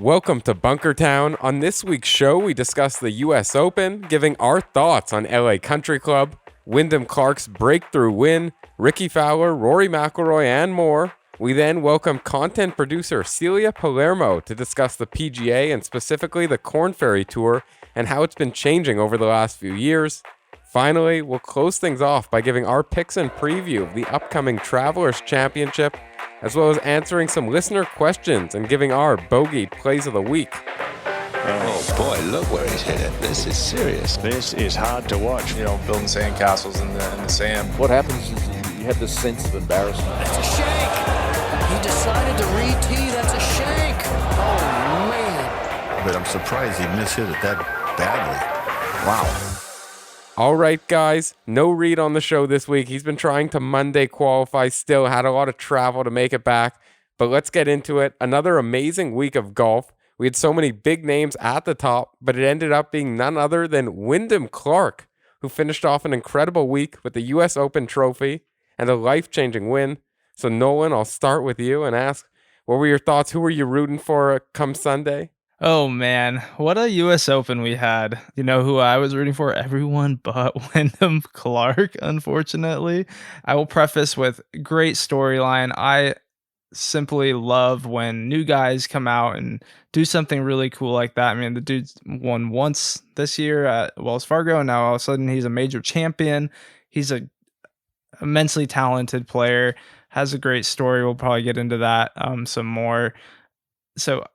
Welcome to Bunkertown. On this week's show, we discuss the U.S. Open, giving our thoughts on LA Country Club, Wyndham Clark's breakthrough win, Rickie Fowler, Rory McIlroy, and more. We then welcome content producer Celia Palermo to discuss the PGA and specifically the Korn Ferry Tour and how it's been changing over the last few years. Finally, we'll close things off by giving our picks and preview of the upcoming Travelers Championship, as well as answering some listener questions and giving our bogeyed plays of the week. Oh boy, look where he's hit it. This is serious. This is hard to watch. Building sandcastles in the sand. What happens is you have this sense of embarrassment. That's a shank. He decided to re-tee. That's a shank. Oh, man. But I'm surprised he mishit it that badly. Wow. All right, guys, no Reed on the show this week. He's been trying to Monday qualify, still had a lot of travel to make it back. But let's get into it. Another amazing week of golf. We had so many big names at the top, but it ended up being none other than Wyndham Clark, who finished off an incredible week with the U.S. Open trophy and a life-changing win. So, Nolan, I'll start with you and ask, what were your thoughts? Who were you rooting for come Sunday? Oh man, what a US Open we had. You know who I was rooting for? Everyone but Wyndham Clark, unfortunately. I will preface with great storyline. I simply love when new guys come out and do something really cool like that. I mean, the dude's won once this year at Wells Fargo, and now all of a sudden he's a major champion. He's a immensely talented player, has a great story. We'll probably get into that some more. So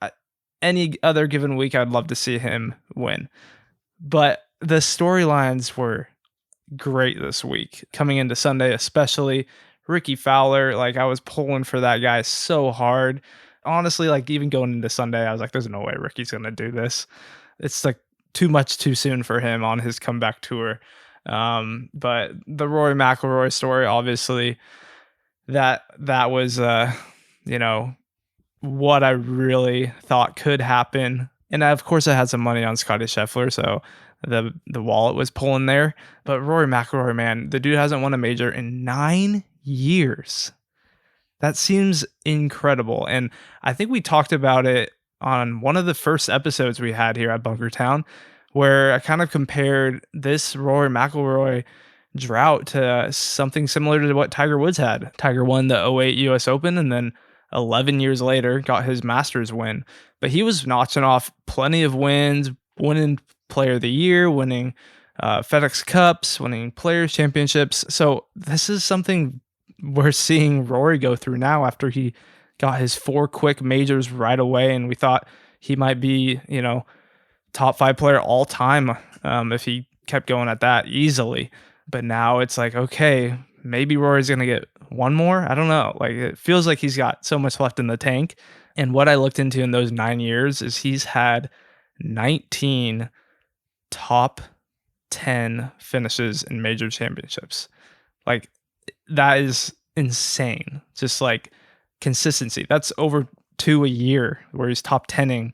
any other given week, I'd love to see him win. But the storylines were great this week. Coming into Sunday, especially Rickie Fowler, I was pulling for that guy so hard. Honestly, even going into Sunday, I was like, there's no way Rickie's going to do this. It's too much too soon for him on his comeback tour. But the Rory McIlroy story, obviously, that was, what I really thought could happen. And of course I had some money on Scotty Scheffler, so the wallet was pulling there. But Rory McIlroy, man, the dude hasn't won a major in 9 years. That seems incredible. And I think we talked about it on one of the first episodes we had here at Bunkertown, where I kind of compared this Rory McIlroy drought to something similar to what Tiger Woods had. Tiger won the '08 US Open and then 11 years later got his Masters win. But he was notching off plenty of wins, winning Player of the Year, winning FedEx Cups, winning Players Championships. So this is something we're seeing Rory go through now after he got his 4 quick majors right away. And we thought he might be, top 5 player all time if he kept going at that easily. But now it's okay, maybe Rory's going to get one more. I don't know. It feels like he's got so much left in the tank. And what I looked into in those 9 years is he's had 19 top 10 finishes in major championships. That is insane. Just consistency. That's over 2 a year where he's top 10ing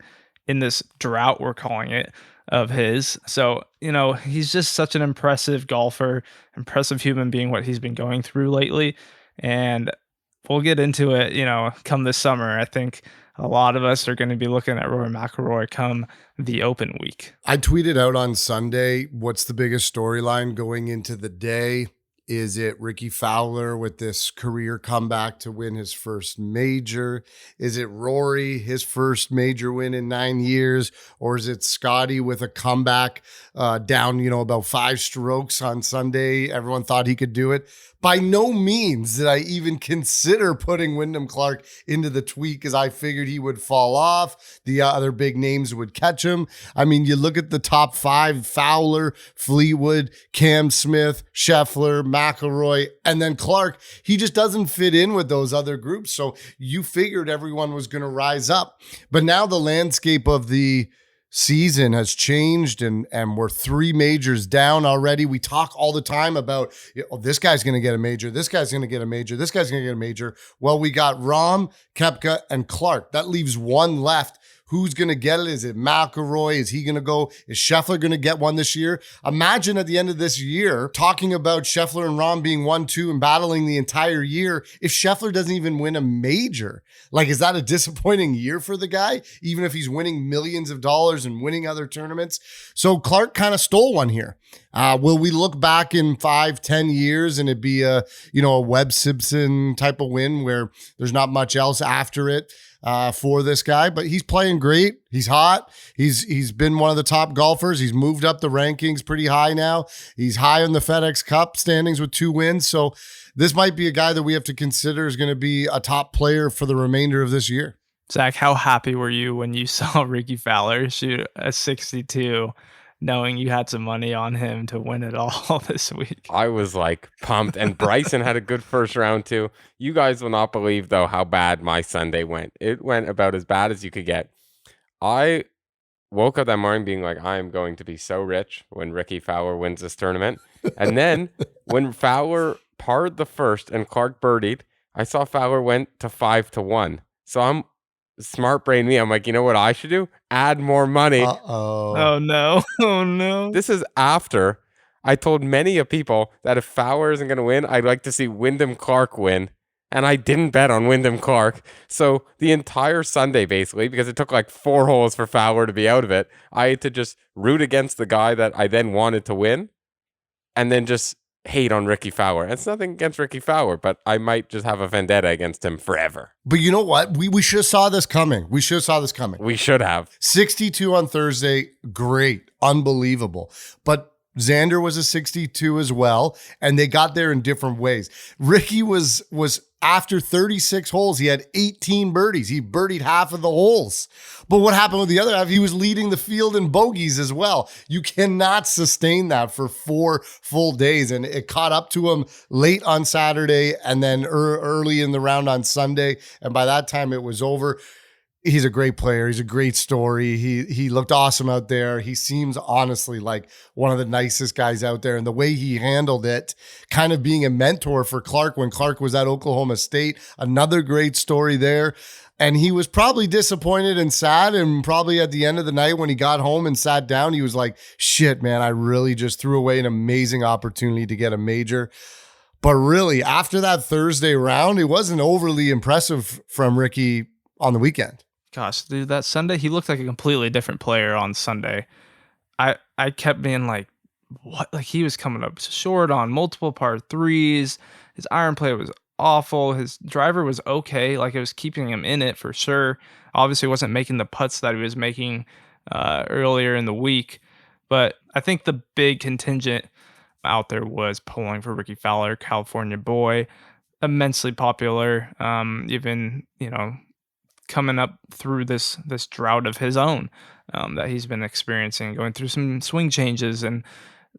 in this drought, we're calling it, of his. So, he's just such an impressive golfer, impressive human being, what he's been going through lately. And we'll get into it, come this summer. I think a lot of us are going to be looking at Rory McIlroy come the Open week. I tweeted out on Sunday, what's the biggest storyline going into the day? Is it Rickie Fowler with this career comeback to win his first major? Is it Rory, his first major win in 9 years? Or is it Scotty with a comeback down, about 5 strokes on Sunday? Everyone thought he could do it. By no means did I even consider putting Wyndham Clark into the tweet because I figured he would fall off. The other big names would catch him. I mean, you look at the top 5, Fowler, Fleetwood, Cam Smith, Scheffler, McIlroy, and then Clark. He just doesn't fit in with those other groups. So you figured everyone was going to rise up. But now the landscape of the season has changed and we're 3 majors down already. We talk all the time about, this guy's going to get a major, this guy's going to get a major, this guy's going to get a major. Well, we got Rahm, Koepka, and Clark. That leaves 1 left who's going to get it? Is it McIlroy? Is he going to go? Is Scheffler going to get one this year? Imagine at the end of this year talking about Scheffler and Rahm being 1-2 and battling the entire year if Scheffler doesn't even win a major. Like, is that a disappointing year for the guy, even if he's winning millions of dollars and winning other tournaments? So Clark kind of stole one here. Will we look back in 5-10 years and it be a Webb Simpson type of win where there's not much else after it for this guy? But he's playing great. He's hot. He's been one of the top golfers. He's moved up the rankings pretty high now. He's high in the FedEx Cup standings with 2 wins. So this might be a guy that we have to consider is going to be a top player for the remainder of this year. Zach, how happy were you when you saw Rickie Fowler shoot a 62, knowing you had some money on him to win it all this week? I was like pumped, and Bryson had a good first round too. You guys will not believe though how bad my Sunday went. It went about as bad as you could get. I woke up that morning being like, I am going to be so rich when Rickie Fowler wins this tournament. And then when Fowler parred the first and Clark birdied, I saw Fowler went to 5-1. So I'm smart brain me. I'm like, you know what I should do? Add more money. Oh no. Oh no. This is after I told many of people that if Fowler isn't going to win, I'd like to see Wyndham Clark win. And I didn't bet on Wyndham Clark. So the entire Sunday, basically, because it took like 4 holes for Fowler to be out of it, I had to just root against the guy that I then wanted to win and then just hate on Rickie Fowler. And it's nothing against Rickie Fowler, but I might just have a vendetta against him forever. But you know what? We should have saw this coming. We should have. 62 on Thursday. Great. Unbelievable. But Xander was a 62 as well, and they got there in different ways. Rickie was after 36 holes, he had 18 birdies. He birdied half of the holes. But what happened with the other half? He was leading the field in bogeys as well. You cannot sustain that for 4 full days, and it caught up to him late on Saturday and then early in the round on Sunday, and by that time it was over. He's a great player. He's a great story. He looked awesome out there. He seems honestly like one of the nicest guys out there. And the way he handled it, kind of being a mentor for Clark when Clark was at Oklahoma State, another great story there. And he was probably disappointed and sad. And probably at the end of the night when he got home and sat down, he was like, shit, man, I really just threw away an amazing opportunity to get a major. But really, after that Thursday round, it wasn't overly impressive from Rickie on the weekend. Gosh, dude, that Sunday, he looked like a completely different player on Sunday. I kept being like, what? Like, he was coming up short on multiple par 3s. His iron play was awful. His driver was okay. Like, it was keeping him in it for sure. Obviously, wasn't making the putts that he was making earlier in the week. But I think the big contingent out there was pulling for Rickie Fowler, California boy, immensely popular. Even, coming up through this drought of his own that he's been experiencing, going through some swing changes. And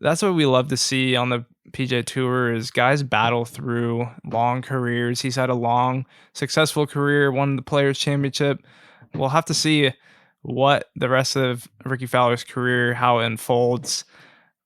that's what we love to see on the PGA Tour is guys battle through long careers. He's had a long, successful career, won the Players' Championship. We'll have to see what the rest of Rickie Fowler's career, how it unfolds.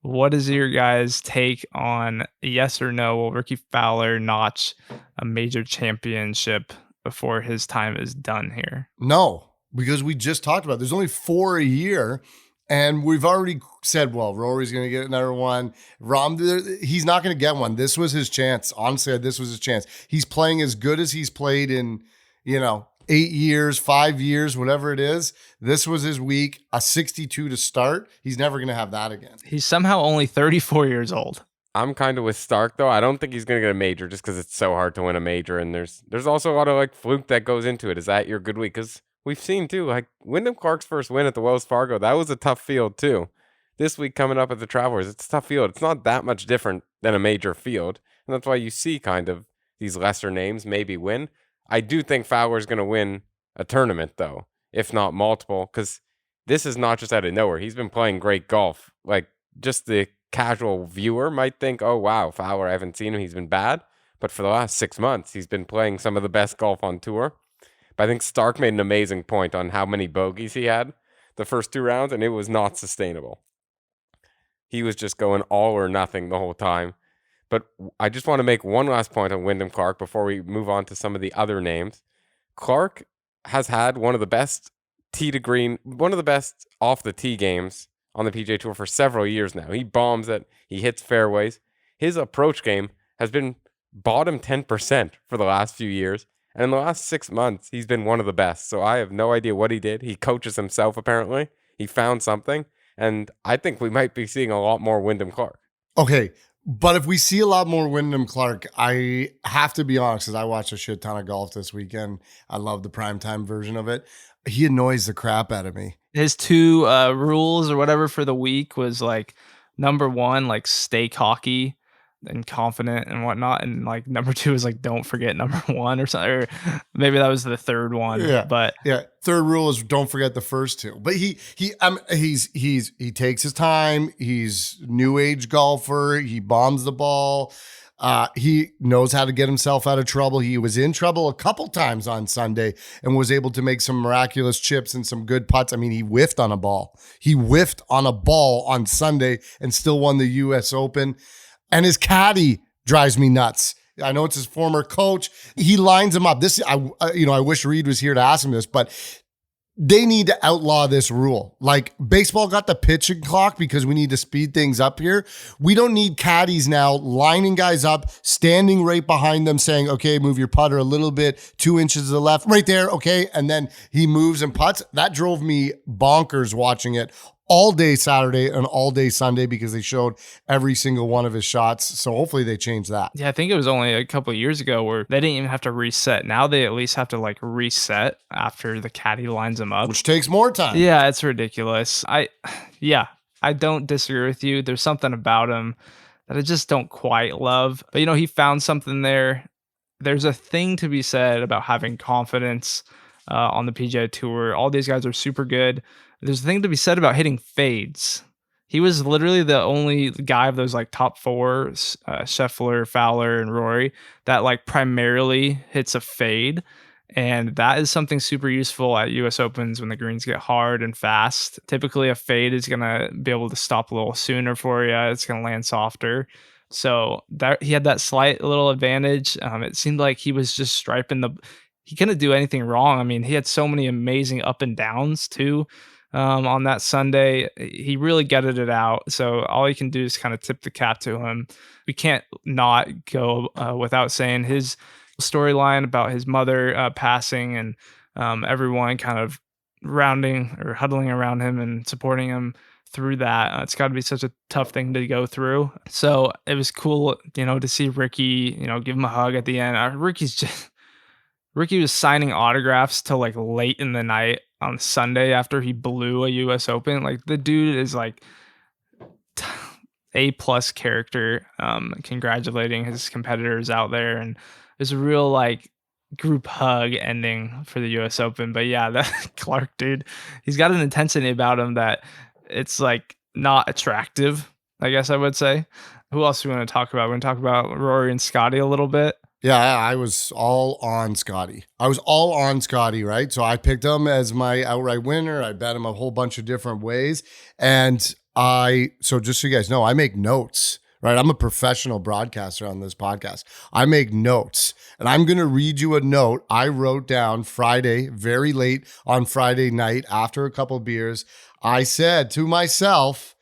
What is your guys' take on yes or no? Will Rickie Fowler notch a major championship before his time is done here? No, because we just talked about it. There's only 4 a year, and we've already said, well, Rory's going to get another one. Rahm, he's not going to get one. This was his chance. Honestly, this was his chance. He's playing as good as he's played in, 8 years, 5 years, whatever it is. This was his week, a 62 to start. He's never going to have that again. He's somehow only 34 years old. I'm kind of with Stark, though. I don't think he's going to get a major just because it's so hard to win a major. And there's also a lot of like fluke that goes into it. Is that your good week? Because we've seen too, like Wyndham Clark's first win at the Wells Fargo, that was a tough field too. This week coming up at the Travelers, it's a tough field. It's not that much different than a major field. And that's why you see kind of these lesser names maybe win. I do think Fowler's going to win a tournament though, if not multiple, because this is not just out of nowhere. He's been playing great golf. Like just the casual viewer might think, oh, wow, Fowler, I haven't seen him. He's been bad. But for the last 6 months, he's been playing some of the best golf on tour. But I think Stark made an amazing point on how many bogeys he had the first 2 rounds, and it was not sustainable. He was just going all or nothing the whole time. But I just want to make one last point on Wyndham Clark before we move on to some of the other names. Clark has had one of the best tee to green, one of the best off the tee games on the PGA Tour for several years now. He bombs it. He hits fairways. His approach game has been bottom 10% for the last few years. And in the last 6 months, he's been one of the best. So I have no idea what he did. He coaches himself, apparently. He found something. And I think we might be seeing a lot more Wyndham Clark. Okay, but if we see a lot more Wyndham Clark, I have to be honest, because I watched a shit ton of golf this weekend. I love the primetime version of it. He annoys the crap out of me. His two rules or whatever for the week was like, number one, like stay cocky and confident and whatnot, and like number two is like don't forget number one or something, or maybe that was the third one. Yeah, but third rule is don't forget the first two. But he takes his time. He's new age golfer. He bombs the ball. He knows how to get himself out of trouble. He was in trouble a couple times on Sunday and was able to make some miraculous chips and some good putts. I mean, he whiffed on a ball. He whiffed on a ball on Sunday and still won the U.S. Open. And his caddy drives me nuts. I know it's his former coach. He lines him up. I wish Reed was here to ask him this, but they need to outlaw this rule. Like baseball got the pitching clock because we need to speed things up here. We don't need caddies now lining guys up, standing right behind them saying, okay, move your putter a little bit, 2 inches to the left, right there, okay? And then he moves and putts. That drove me bonkers watching it all day Saturday and all day Sunday because they showed every single one of his shots. So hopefully they change that. Yeah, I think it was only a couple of years ago where they didn't even have to reset. Now they at least have to like reset after the caddy lines them up, which takes more time. Yeah, it's ridiculous. I don't disagree with you. There's something about him that I just don't quite love. But he found something there. There's a thing to be said about having confidence on the PGA Tour. All these guys are super good. There's a thing to be said about hitting fades. He was literally the only guy of those like top four, Scheffler, Fowler, and Rory, that like primarily hits a fade. And that is something super useful at US Opens when the greens get hard and fast. Typically a fade is going to be able to stop a little sooner for you. It's going to land softer. So that he had that slight little advantage. It seemed like he was just striping he couldn't do anything wrong. I mean, he had so many amazing up and downs too. On that Sunday, he really gutted it out. So all you can do is kind of tip the cap to him. We can't not go without saying his storyline about his mother passing and everyone kind of rounding or huddling around him and supporting him through that. It's got to be such a tough thing to go through. So it was cool, to see Rickie, give him a hug at the end. Rickie was signing autographs till like late in the night on Sunday after he blew a US Open. Like the dude is like A+ character, congratulating his competitors out there. And there's a real like group hug ending for the US Open. But yeah, that Clark dude, he's got an intensity about him that it's like not attractive, I guess I would say. Who else do we want to talk about? We're going to talk about Rory and Scotty a little bit. Yeah, I was all on Scotty. Right? So I picked him as my outright winner. I bet him a whole bunch of different ways. And so just so you guys know, I make notes, right? I'm a professional broadcaster on this podcast. I make notes. And I'm going to read you a note I wrote down Friday, very late on Friday night after a couple beers. I said to myself,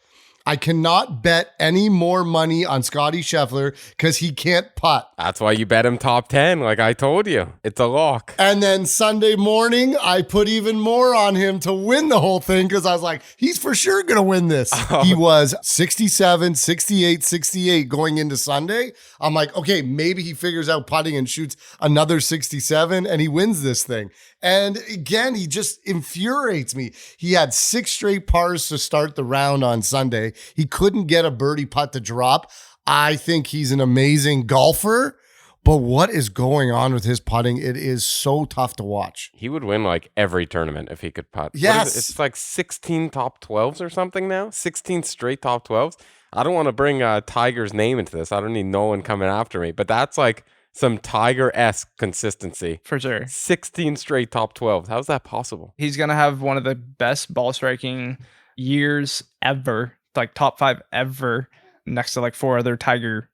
I cannot bet any more money on Scotty Scheffler because he can't putt. That's why you bet him top 10, like I told you. It's a lock. And then Sunday morning, I put even more on him to win the whole thing because I was like, he's for sure going to win this. He was 67, 68, 68 going into Sunday. I'm like, okay, maybe he figures out putting and shoots another 67 and he wins this thing. And again, he just infuriates me. He had 6 straight pars to start the round on Sunday. He couldn't get a birdie putt to drop. I think he's an amazing golfer, but what is going on with his putting? It is so tough to watch. He would win like every tournament if he could putt. Yes. It's like 16 top 12s or something now. 16 straight top 12s. I don't want to bring Tiger's name into this. I don't need Nolan coming after me, but that's like some Tiger-esque consistency. For sure. 16 straight top 12s. How's that possible? He's going to have one of the best ball striking years ever, like top 5 ever, next to like 4 other Tiger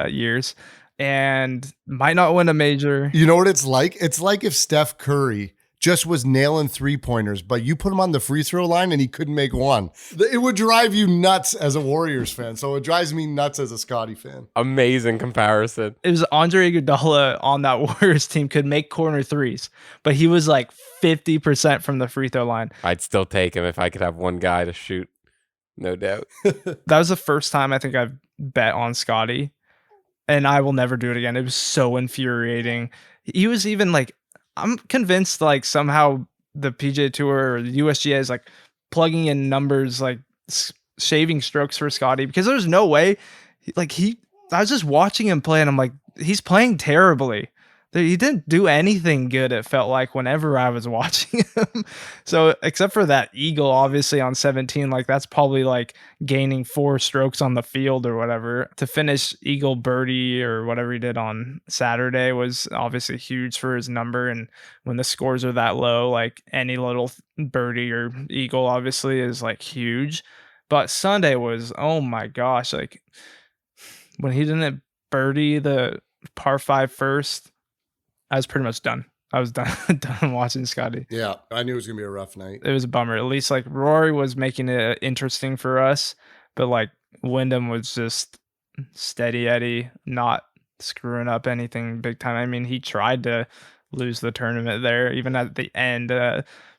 years, and might not win a major. You know what it's like? It's like if Steph Curry just was nailing 3-pointers, but you put him on the free throw line and he couldn't make one. It would drive you nuts as a Warriors fan. So it drives me nuts as a Scotty fan. Amazing comparison. It was Andre Iguodala on that Warriors team could make corner threes, but he was like 50% from the free throw line. I'd still take him if I could have one guy to shoot. No doubt. That was the first time I think I've bet on Scotty, and I will never do it again. It was so infuriating. He was even like, I'm convinced like somehow the PGA Tour or the USGA is like plugging in numbers, like shaving strokes for Scotty, because there's no way I was just watching him play and I'm like, he's playing terribly. He didn't do anything good, it felt like, whenever I was watching him. So except for that eagle, obviously on 17, like that's probably like gaining 4 strokes on the field or whatever. To finish eagle birdie or whatever he did on Saturday was obviously huge for his number. And when the scores are that low, like any little birdie or eagle obviously is like huge. But Sunday was, oh my gosh, like when he didn't birdie the par 5 first, I was pretty much done. I was done watching Scotty. Yeah, I knew it was going to be a rough night. It was a bummer. At least like Rory was making it interesting for us, but like Wyndham was just steady Eddie, not screwing up anything big time. I mean, he tried to lose the tournament there. Even at the end,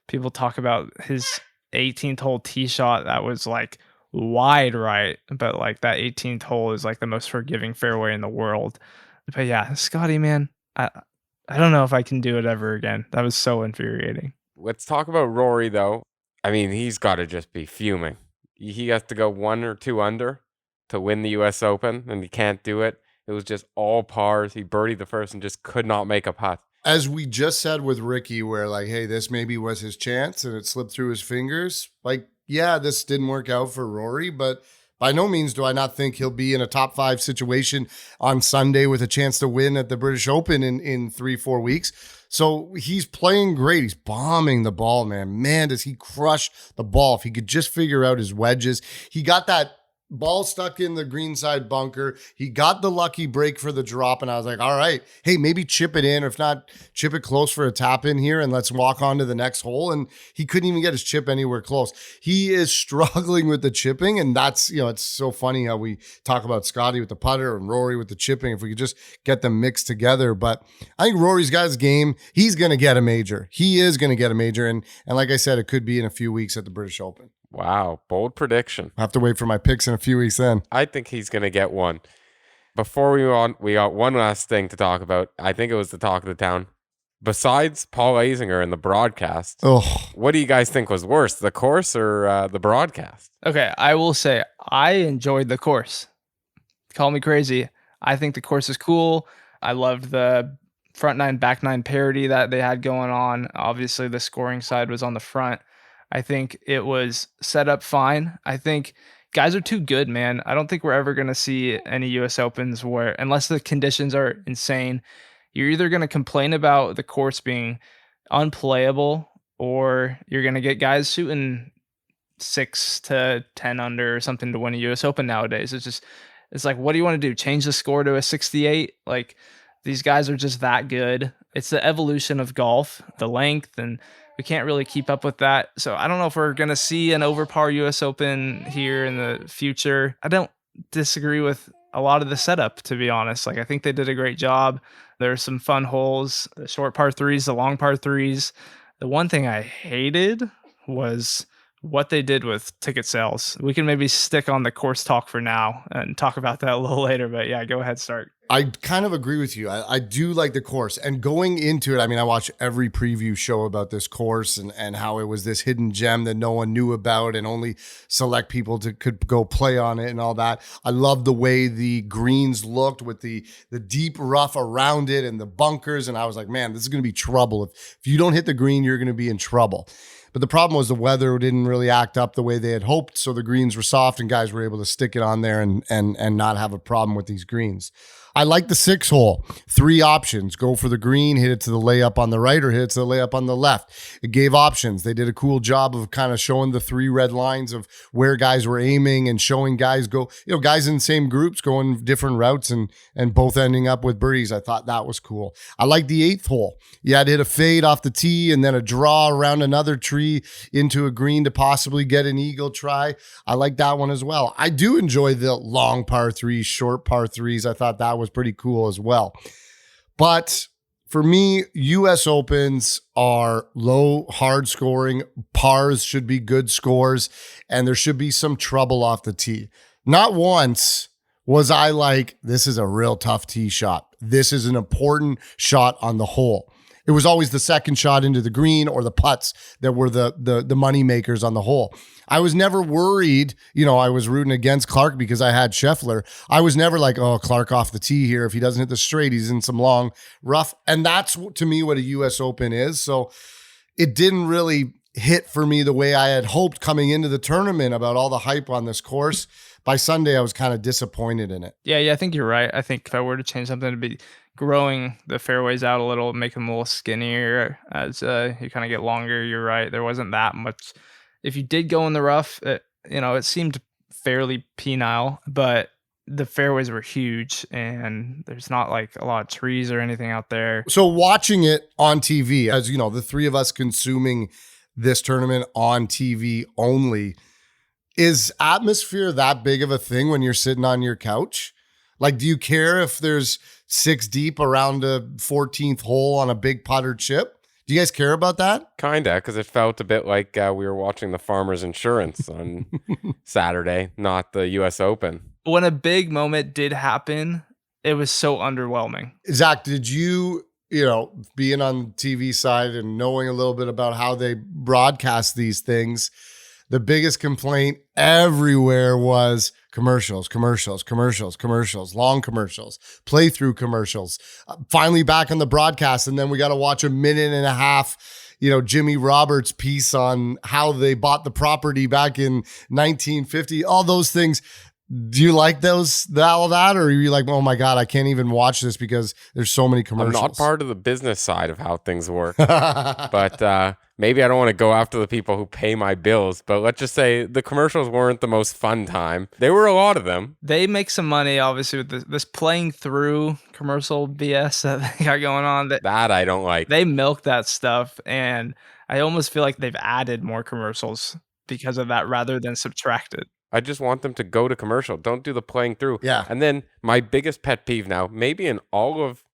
people talk about his 18th hole tee shot that was like wide right, but like that 18th hole is like the most forgiving fairway in the world. But yeah, Scotty, man, I don't know if I can do it ever again. That was so infuriating. Let's talk about Rory, though. I mean, he's got to just be fuming. He has to go 1 or 2 under to win the U.S. Open, and he can't do it. It was just all pars. He birdied the first and just could not make a putt. As we just said with Rickie, where like, hey, this maybe was his chance and it slipped through his fingers. Like, yeah, this didn't work out for Rory, but by no means do I not think he'll be in a top 5 situation on Sunday with a chance to win at the British Open in 3-4 weeks. So he's playing great. He's bombing the ball, man. Man, does he crush the ball. If he could just figure out his wedges. He got that ball stuck in the greenside bunker. He got the lucky break for the drop, and I was like, all right, hey, maybe chip it in, or if not, chip it close for a tap in here, and let's walk on to the next hole. And he couldn't even get his chip anywhere close. He is struggling with the chipping, and that's, it's so funny how we talk about Scotty with the putter and Rory with the chipping, if we could just get them mixed together. But I think Rory's got his game. He's going to get a major. He is going to get a major, and like I said, it could be in a few weeks at the British Open. Wow, bold prediction. I'll have to wait for my picks in a few weeks then. I think he's going to get one. Before we move on, we got one last thing to talk about. I think it was the talk of the town. Besides Paul Azinger and the broadcast, what do you guys think was worse, the course or the broadcast? Okay, I will say I enjoyed the course. Call me crazy. I think the course is cool. I loved the front 9, back 9 parity that they had going on. Obviously, the scoring side was on the front. I think it was set up fine. I think guys are too good, man. I don't think we're ever going to see any U.S. Opens where, unless the conditions are insane, you're either going to complain about the course being unplayable, or you're going to get guys shooting 6 to 10 under or something to win a U.S. Open nowadays. It's like, what do you want to do? Change the score to a 68? Like, these guys are just that good. It's the evolution of golf, the length, and we can't really keep up with that. So I don't know if we're going to see an overpar US Open here in the future. I don't disagree with a lot of the setup, to be honest. Like, I think they did a great job. There are some fun holes, the short par 3s, the long par 3s. The one thing I hated was what they did with ticket sales. We can maybe stick on the course talk for now and talk about that a little later. But yeah, go ahead, start. I kind of agree with you. I do like the course. And going into it, I mean, I watched every preview show about this course and how it was this hidden gem that no one knew about and only select people could go play on it and all that. I love the way the greens looked with the deep rough around it and the bunkers. And I was like, man, this is going to be trouble. If you don't hit the green, you're going to be in trouble. But the problem was the weather didn't really act up the way they had hoped. So the greens were soft and guys were able to stick it on there and not have a problem with these greens. I like the 6 hole. 3 options. Go for the green, hit it to the layup on the right, or hit it to the layup on the left. It gave options. They did a cool job of kind of showing the 3 red lines of where guys were aiming and showing guys go, guys in the same groups going different routes and both ending up with birdies. I thought that was cool. I like the 8th hole. You had to hit a fade off the tee and then a draw around another tree into a green to possibly get an eagle try. I like that one as well. I do enjoy the long par 3s, short par 3s. I thought that was pretty cool as well. But for me, US Opens are low, hard scoring. Pars should be good scores, and there should be some trouble off the tee. Not once was I like, this is a real tough tee shot. This is an important shot on the hole. It was always the second shot into the green or the putts that were the money makers on the hole. I was never worried. I was rooting against Clark because I had Scheffler. I was never like, oh, Clark off the tee here. If he doesn't hit the straight, he's in some long rough. And that's, to me, what a U.S. Open is. So it didn't really hit for me the way I had hoped coming into the tournament about all the hype on this course. By Sunday, I was kind of disappointed in it. Yeah, I think you're right. I think if I were to change something, it'd be growing the fairways out a little, make them a little skinnier as you kind of get longer. You're right. There wasn't that much. If you did go in the rough, it seemed fairly penile, but the fairways were huge and there's not like a lot of trees or anything out there. So watching it on TV, as the 3 of us consuming this tournament on TV only, is atmosphere that big of a thing when you're sitting on your couch? Like, do you care if there's 6 deep around a 14th hole on a big putter chip? Do you guys care about that? Kinda, because it felt a bit like we were watching the Farmers Insurance on Saturday, not the U.S. Open. When a big moment did happen, it was so underwhelming. Zach, did you, being on the TV side and knowing a little bit about how they broadcast these things, the biggest complaint everywhere was commercials, long commercials, playthrough commercials. Finally back on the broadcast, and then we got to watch a minute and a half, Jimmy Roberts' piece on how they bought the property back in 1950, all those things. Do you like all that, or are you like, oh my God, I can't even watch this because there's so many commercials? I'm not part of the business side of how things work, but maybe I don't want to go after the people who pay my bills, but let's just say the commercials weren't the most fun time. There were a lot of them. They make some money, obviously, with this playing through commercial BS that they got going on. That I don't like. They milk that stuff, and I almost feel like they've added more commercials because of that rather than subtracted. I just want them to go to commercial. Don't do the playing through. Yeah. And then my biggest pet peeve now, maybe in all of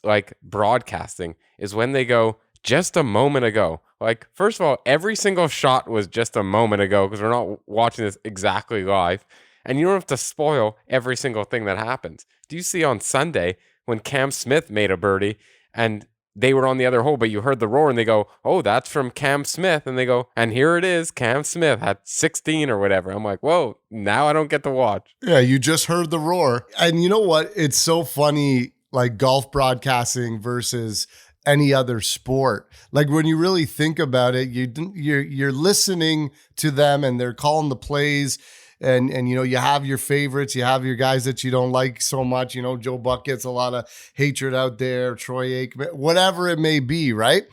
like broadcasting, is when they go just a moment ago. Like, first of all, every single shot was just a moment ago because we're not watching this exactly live. And you don't have to spoil every single thing that happens. Do you see on Sunday when Cam Smith made a birdie and they were on the other hole, but you heard the roar and they go, oh, that's from Cam Smith. And they go, and here it is. Cam Smith had 16 or whatever. I'm like, whoa, now I don't get to watch. Yeah, you just heard the roar. And you know what? It's so funny, like golf broadcasting versus any other sport. Like when you really think about it, you're listening to them and they're calling the plays. And you have your favorites, you have your guys that you don't like so much. Joe Buck gets a lot of hatred out there, Troy Aikman, whatever it may be, right?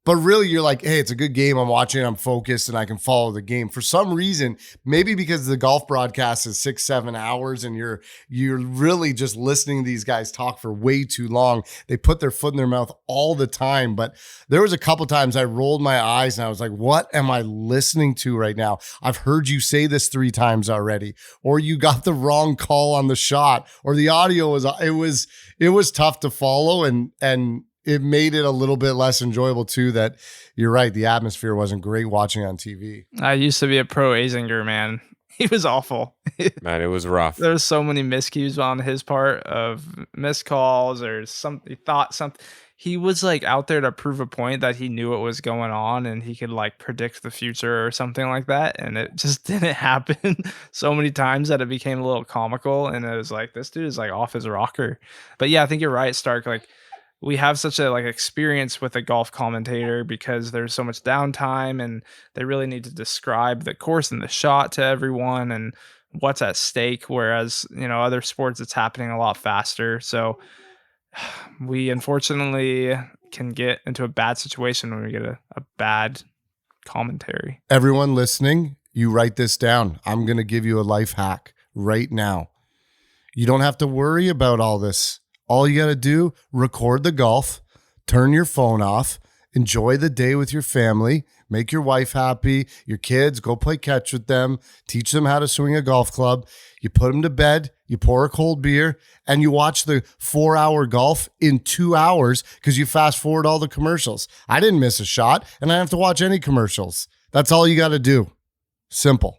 But really, you're like, hey, it's a good game. I'm watching, I'm focused, and I can follow the game. For some reason, maybe because the golf broadcast is 6-7 hours and you're really just listening to these guys talk for way too long. They put their foot in their mouth all the time. But there was a couple times I rolled my eyes and I was like, what am I listening to right now? I've heard you say this 3 times already, or you got the wrong call on the shot, or the audio was tough to follow, and it made it a little bit less enjoyable too. That you're right, the atmosphere wasn't great watching on TV. I used to be a pro Azinger, man. He was awful. Man, it was rough. There was so many miscues on his part of missed calls or something. He thought something. He was like out there to prove a point that he knew what was going on and he could like predict the future or something like that. And it just didn't happen so many times that it became a little comical. And it was like, this dude is like off his rocker. But yeah, I think you're right, Stark. Like, we have such a experience with a golf commentator because there's so much downtime and they really need to describe the course and the shot to everyone. And what's at stake, whereas, other sports, it's happening a lot faster. So we unfortunately can get into a bad situation when we get a bad commentary. Everyone listening, you write this down. I'm going to give you a life hack right now. You don't have to worry about all this. All you got to do, record the golf, turn your phone off, enjoy the day with your family, make your wife happy, your kids, go play catch with them, teach them how to swing a golf club. You put them to bed, you pour a cold beer, and you watch the 4-hour golf in 2 hours because you fast forward all the commercials. I didn't miss a shot, and I don't have to watch any commercials. That's all you got to do. Simple.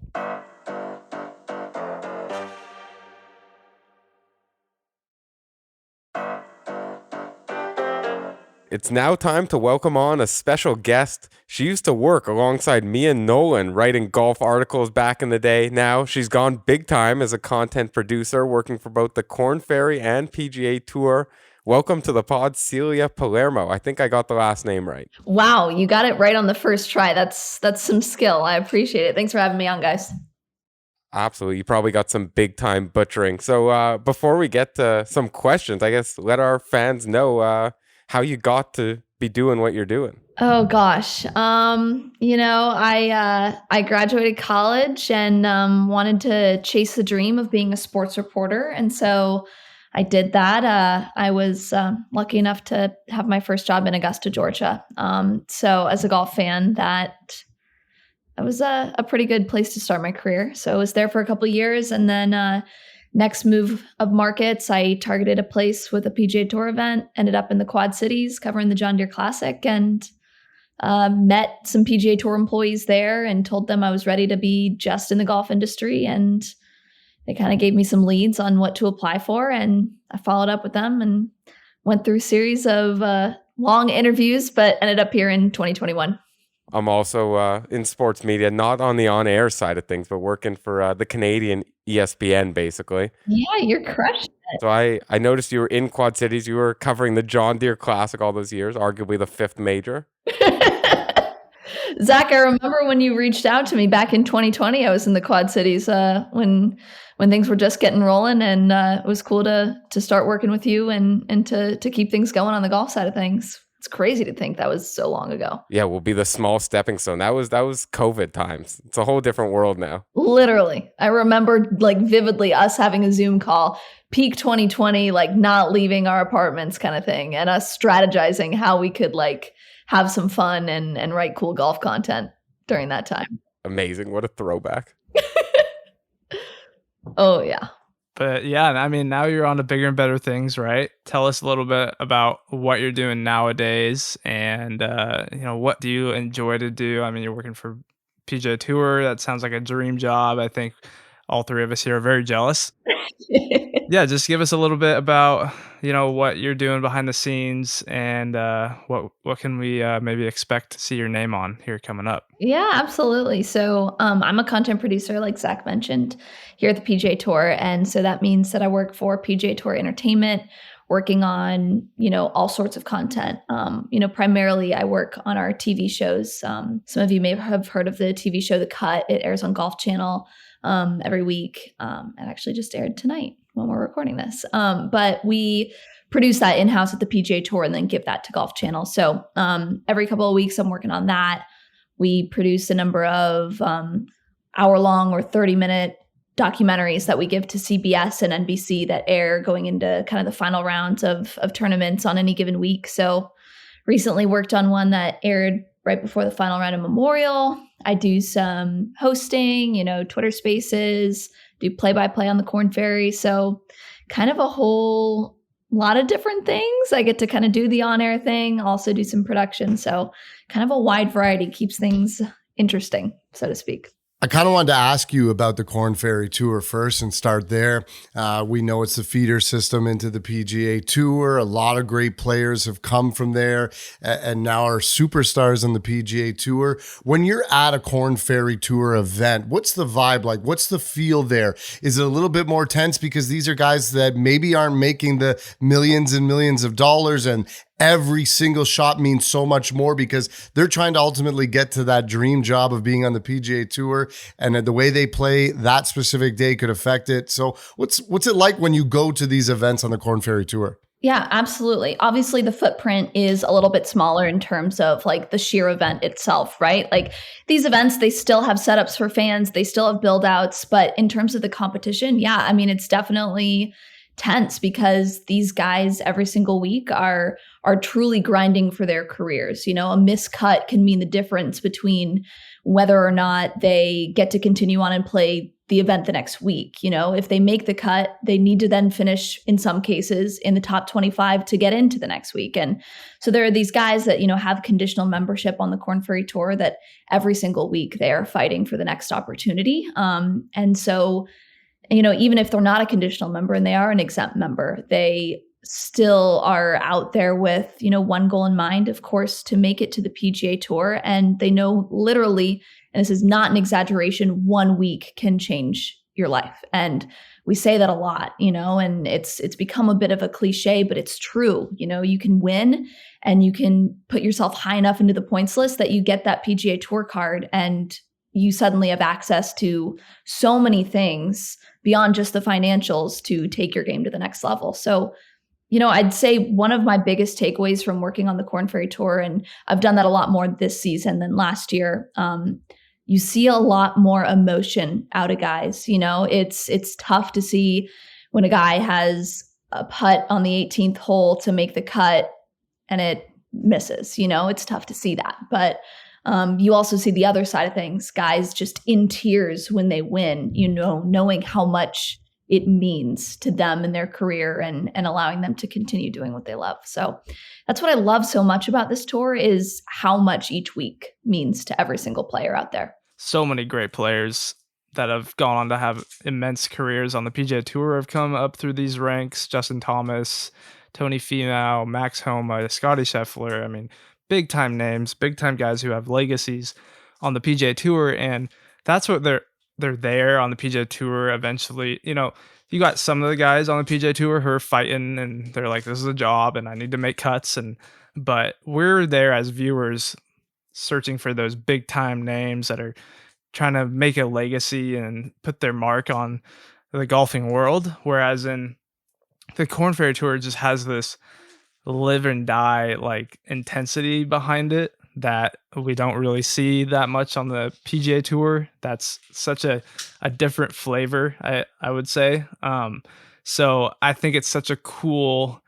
It's now time to welcome on a special guest. She used to work alongside me and Nolan writing golf articles back in the day. Now she's gone big time as a content producer, working for both the Korn, Ferry, and PGA Tour. Welcome to the pod, Celia Palermo. I think I got the last name right. Wow, you got it right on the first try. That's some skill. I appreciate it. Thanks for having me on, guys. Absolutely. You probably got some big time butchering. So before we get to some questions, I guess let our fans know how you got to be doing what you're doing. Oh gosh. I graduated college and wanted to chase the dream of being a sports reporter. And so I did that. I was lucky enough to have my first job in Augusta, Georgia. So as a golf fan, that was a pretty good place to start my career. So I was there for a couple of years, and then next move of markets, I targeted a place with a PGA Tour event, ended up in the Quad Cities covering the John Deere Classic, and met some PGA Tour employees there and told them I was ready to be just in the golf industry. And they kind of gave me some leads on what to apply for. And I followed up with them and went through a series of long interviews, but ended up here in 2021. I'm also in sports media, not on the on-air side of things, but working for the Canadian ESPN, basically. Yeah, you're crushing it. So I noticed you were in Quad Cities. You were covering the John Deere Classic all those years, arguably the 5th major. Zack, I remember when you reached out to me back in 2020. I was in the Quad Cities when things were just getting rolling, and it was cool to start working with you and to keep things going on the golf side of things. It's crazy to think that was so long ago. Yeah, we'll be the small stepping stone. That was COVID times. It's a whole different world now. Literally. I remember vividly us having a Zoom call, peak 2020, not leaving our apartments kind of thing, and us strategizing how we could have some fun and write cool golf content during that time. Amazing. What a throwback. Oh, yeah. But yeah, I mean, now you're on to bigger and better things, right? Tell us a little bit about what you're doing nowadays, and what do you enjoy to do? I mean, you're working for PGA Tour. That sounds like a dream job. I think all three of us here are very jealous. Yeah, just give us a little bit about what you're doing behind the scenes, and what can we maybe expect to see your name on here coming up. Yeah, absolutely. So I'm a content producer, like Zack mentioned, here at the PGA Tour. And so that means that I work for PGA Tour Entertainment, working on, all sorts of content. Primarily I work on our TV shows. Some of you may have heard of the TV show The Cut. It airs on Golf Channel every week. It actually just aired tonight when we're recording this. But we produce that in-house at the PGA Tour and then give that to Golf Channel. So every couple of weeks I'm working on that. We produce a number of hour-long or 30-minute documentaries that we give to CBS and NBC that air going into kind of the final rounds of tournaments on any given week. So recently worked on one that aired right before the final round of Memorial. I do some hosting, Twitter Spaces, do play-by-play on the Korn Ferry. So kind of a whole lot of different things. I get to kind of do the on-air thing, also do some production. So kind of a wide variety, keeps things interesting, so to speak. I kind of wanted to ask you about the Korn Ferry Tour first and start there. We know it's the feeder system into the PGA Tour. A lot of great players have come from there and now are superstars on the PGA Tour. When you're at a Korn Ferry Tour event, what's the vibe like? What's the feel there? Is it a little bit more tense because these are guys that maybe aren't making the millions and millions of dollars and every single shot means so much more because they're trying to ultimately get to that dream job of being on the PGA Tour, and the way they play that specific day could affect it. So what's it like when you go to these events on the Korn Ferry Tour? Yeah, absolutely. Obviously, the footprint is a little bit smaller in terms of like the sheer event itself, right? Like these events, they still have setups for fans, they still have build outs, but in terms of the competition, yeah, I mean, it's definitely tense because these guys every single week are truly grinding for their careers. You know, a miscut can mean the difference between whether or not they get to continue on and play the event the next week. You know, if they make the cut, they need to then finish in some cases in the top 25 to get into the next week. And so there are these guys that, you know, have conditional membership on the Korn Ferry Tour that every single week they are fighting for the next opportunity. And so, you know, even if they're not a conditional member and they are an exempt member, they still are out there with, you know, one goal in mind, of course, to make it to the PGA Tour. And they know literally, and this is not an exaggeration, 1 week can change your life. And we say that a lot, you know, and it's become a bit of a cliche, but it's true. You know, you can win and you can put yourself high enough into the points list that you get that PGA Tour card and you suddenly have access to so many things beyond just the financials to take your game to the next level. So, you know, I'd say one of my biggest takeaways from working on the Korn Ferry Tour, and I've done that a lot more this season than last year, you see a lot more emotion out of guys. You know, it's tough to see when a guy has a putt on the 18th hole to make the cut and it misses. You know, it's tough to see that. But you also see the other side of things, guys just in tears when they win, you know, knowing how much it means to them in their career and allowing them to continue doing what they love. So that's what I love so much about this tour is how much each week means to every single player out there. So many great players that have gone on to have immense careers on the PGA Tour have come up through these ranks. Justin Thomas, Tony Finau, Max Homa, Scotty Scheffler. I mean, big time names, big time guys who have legacies on the PGA Tour, and that's what they're there on the PGA Tour eventually. You know, you got some of the guys on the PGA Tour who are fighting and they're like, this is a job and I need to make cuts, but we're there as viewers searching for those big time names that are trying to make a legacy and put their mark on the golfing world, whereas in the Korn Ferry Tour just has this live and die like intensity behind it that we don't really see that much on the PGA Tour. That's such a different flavor, I would say. So I think it's such a cool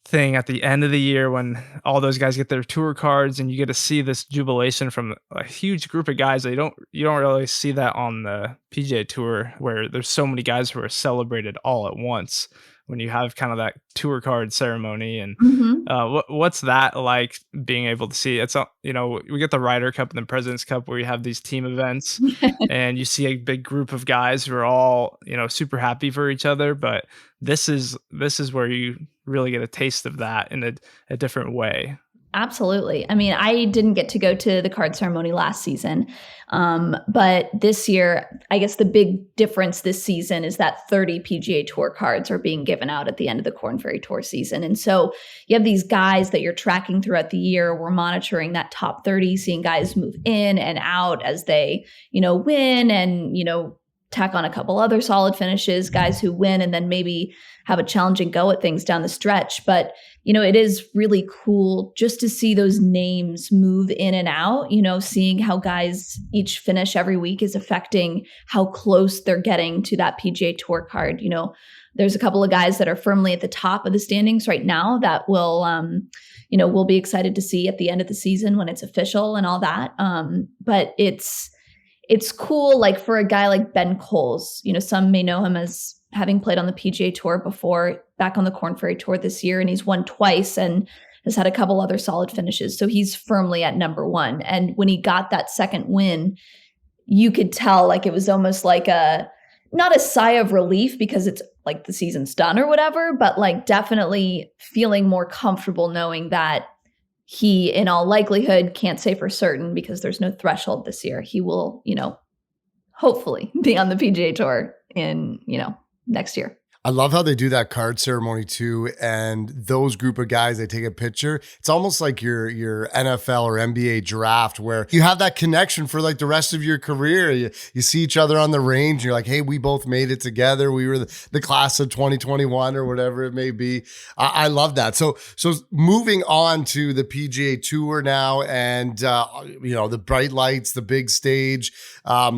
thing at the end of the year when all those guys get their tour cards and you get to see this jubilation from a huge group of guys that you don't really see that on the PGA Tour, where there's so many guys who are celebrated all at once when you have kind of that tour card ceremony. And what's that like, being able to see? It's, you know, we get the Ryder Cup and the President's Cup where you have these team events and you see a big group of guys who are all, you know, super happy for each other. But this is where you really get a taste of that in a different way. Absolutely. I mean, I didn't get to go to the card ceremony last season. But this year, I guess the big difference this season is that 30 PGA Tour cards are being given out at the end of the Korn Ferry Tour season. And so you have these guys that you're tracking throughout the year. We're monitoring that top 30, seeing guys move in and out as they, you know, win and, you know, tack on a couple other solid finishes, guys who win and then maybe have a challenging go at things down the stretch. But, you know, it is really cool just to see those names move in and out, you know, seeing how guys each finish every week is affecting how close they're getting to that PGA Tour card. You know, there's a couple of guys that are firmly at the top of the standings right now that will, you know, we'll be excited to see at the end of the season when it's official and all that. But it's cool, like for a guy like Ben Coles, you know, some may know him as having played on the PGA Tour before, back on the Korn Ferry Tour this year, and he's won twice and has had a couple other solid finishes. So he's firmly at number one. And when he got that second win, you could tell like it was almost like not a sigh of relief because it's like the season's done or whatever, but like definitely feeling more comfortable knowing that he, in all likelihood, can't say for certain because there's no threshold this year. He will, you know, hopefully be on the PGA Tour in, you know, next year. I love how they do that card ceremony too, and those group of guys, they take a picture. It's almost like your NFL or NBA draft where you have that connection for like the rest of your career. You see each other on the range, and you're like, hey, we both made it together. We were the class of 2021 or whatever it may be. I love that. So moving on to the PGA Tour now, and the bright lights, the big stage.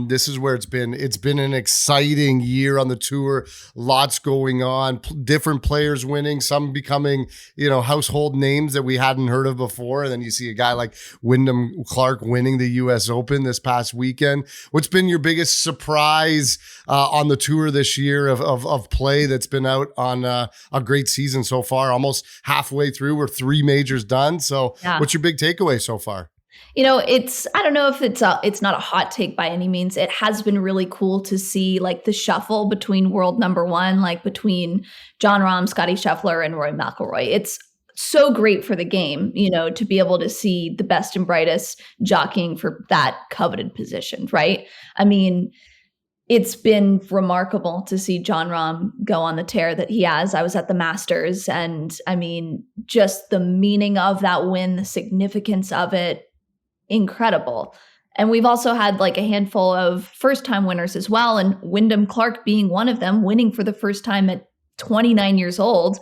This is where it's been an exciting year on the tour. Lots going on, different players winning, some becoming, household names that we hadn't heard of before. And then you see a guy like Wyndham Clark winning the US Open this past weekend. What's been your biggest surprise on the tour this year of play that's been out on a great season so far? Almost halfway through, we're 3 majors done. So What's your big takeaway so far? I don't know if it's not a hot take by any means. It has been really cool to see like the shuffle between world number one, like between Jon Rahm, Scottie Scheffler, and Rory McIlroy. It's so great for the game, to be able to see the best and brightest jockeying for that coveted position, right? I mean, it's been remarkable to see Jon Rahm go on the tear that he has. I was at the Masters, and I mean, just the meaning of that win, the significance of it, incredible. And we've also had like a handful of first-time winners as well, and Wyndham Clark being one of them, winning for the first time at 29 years old,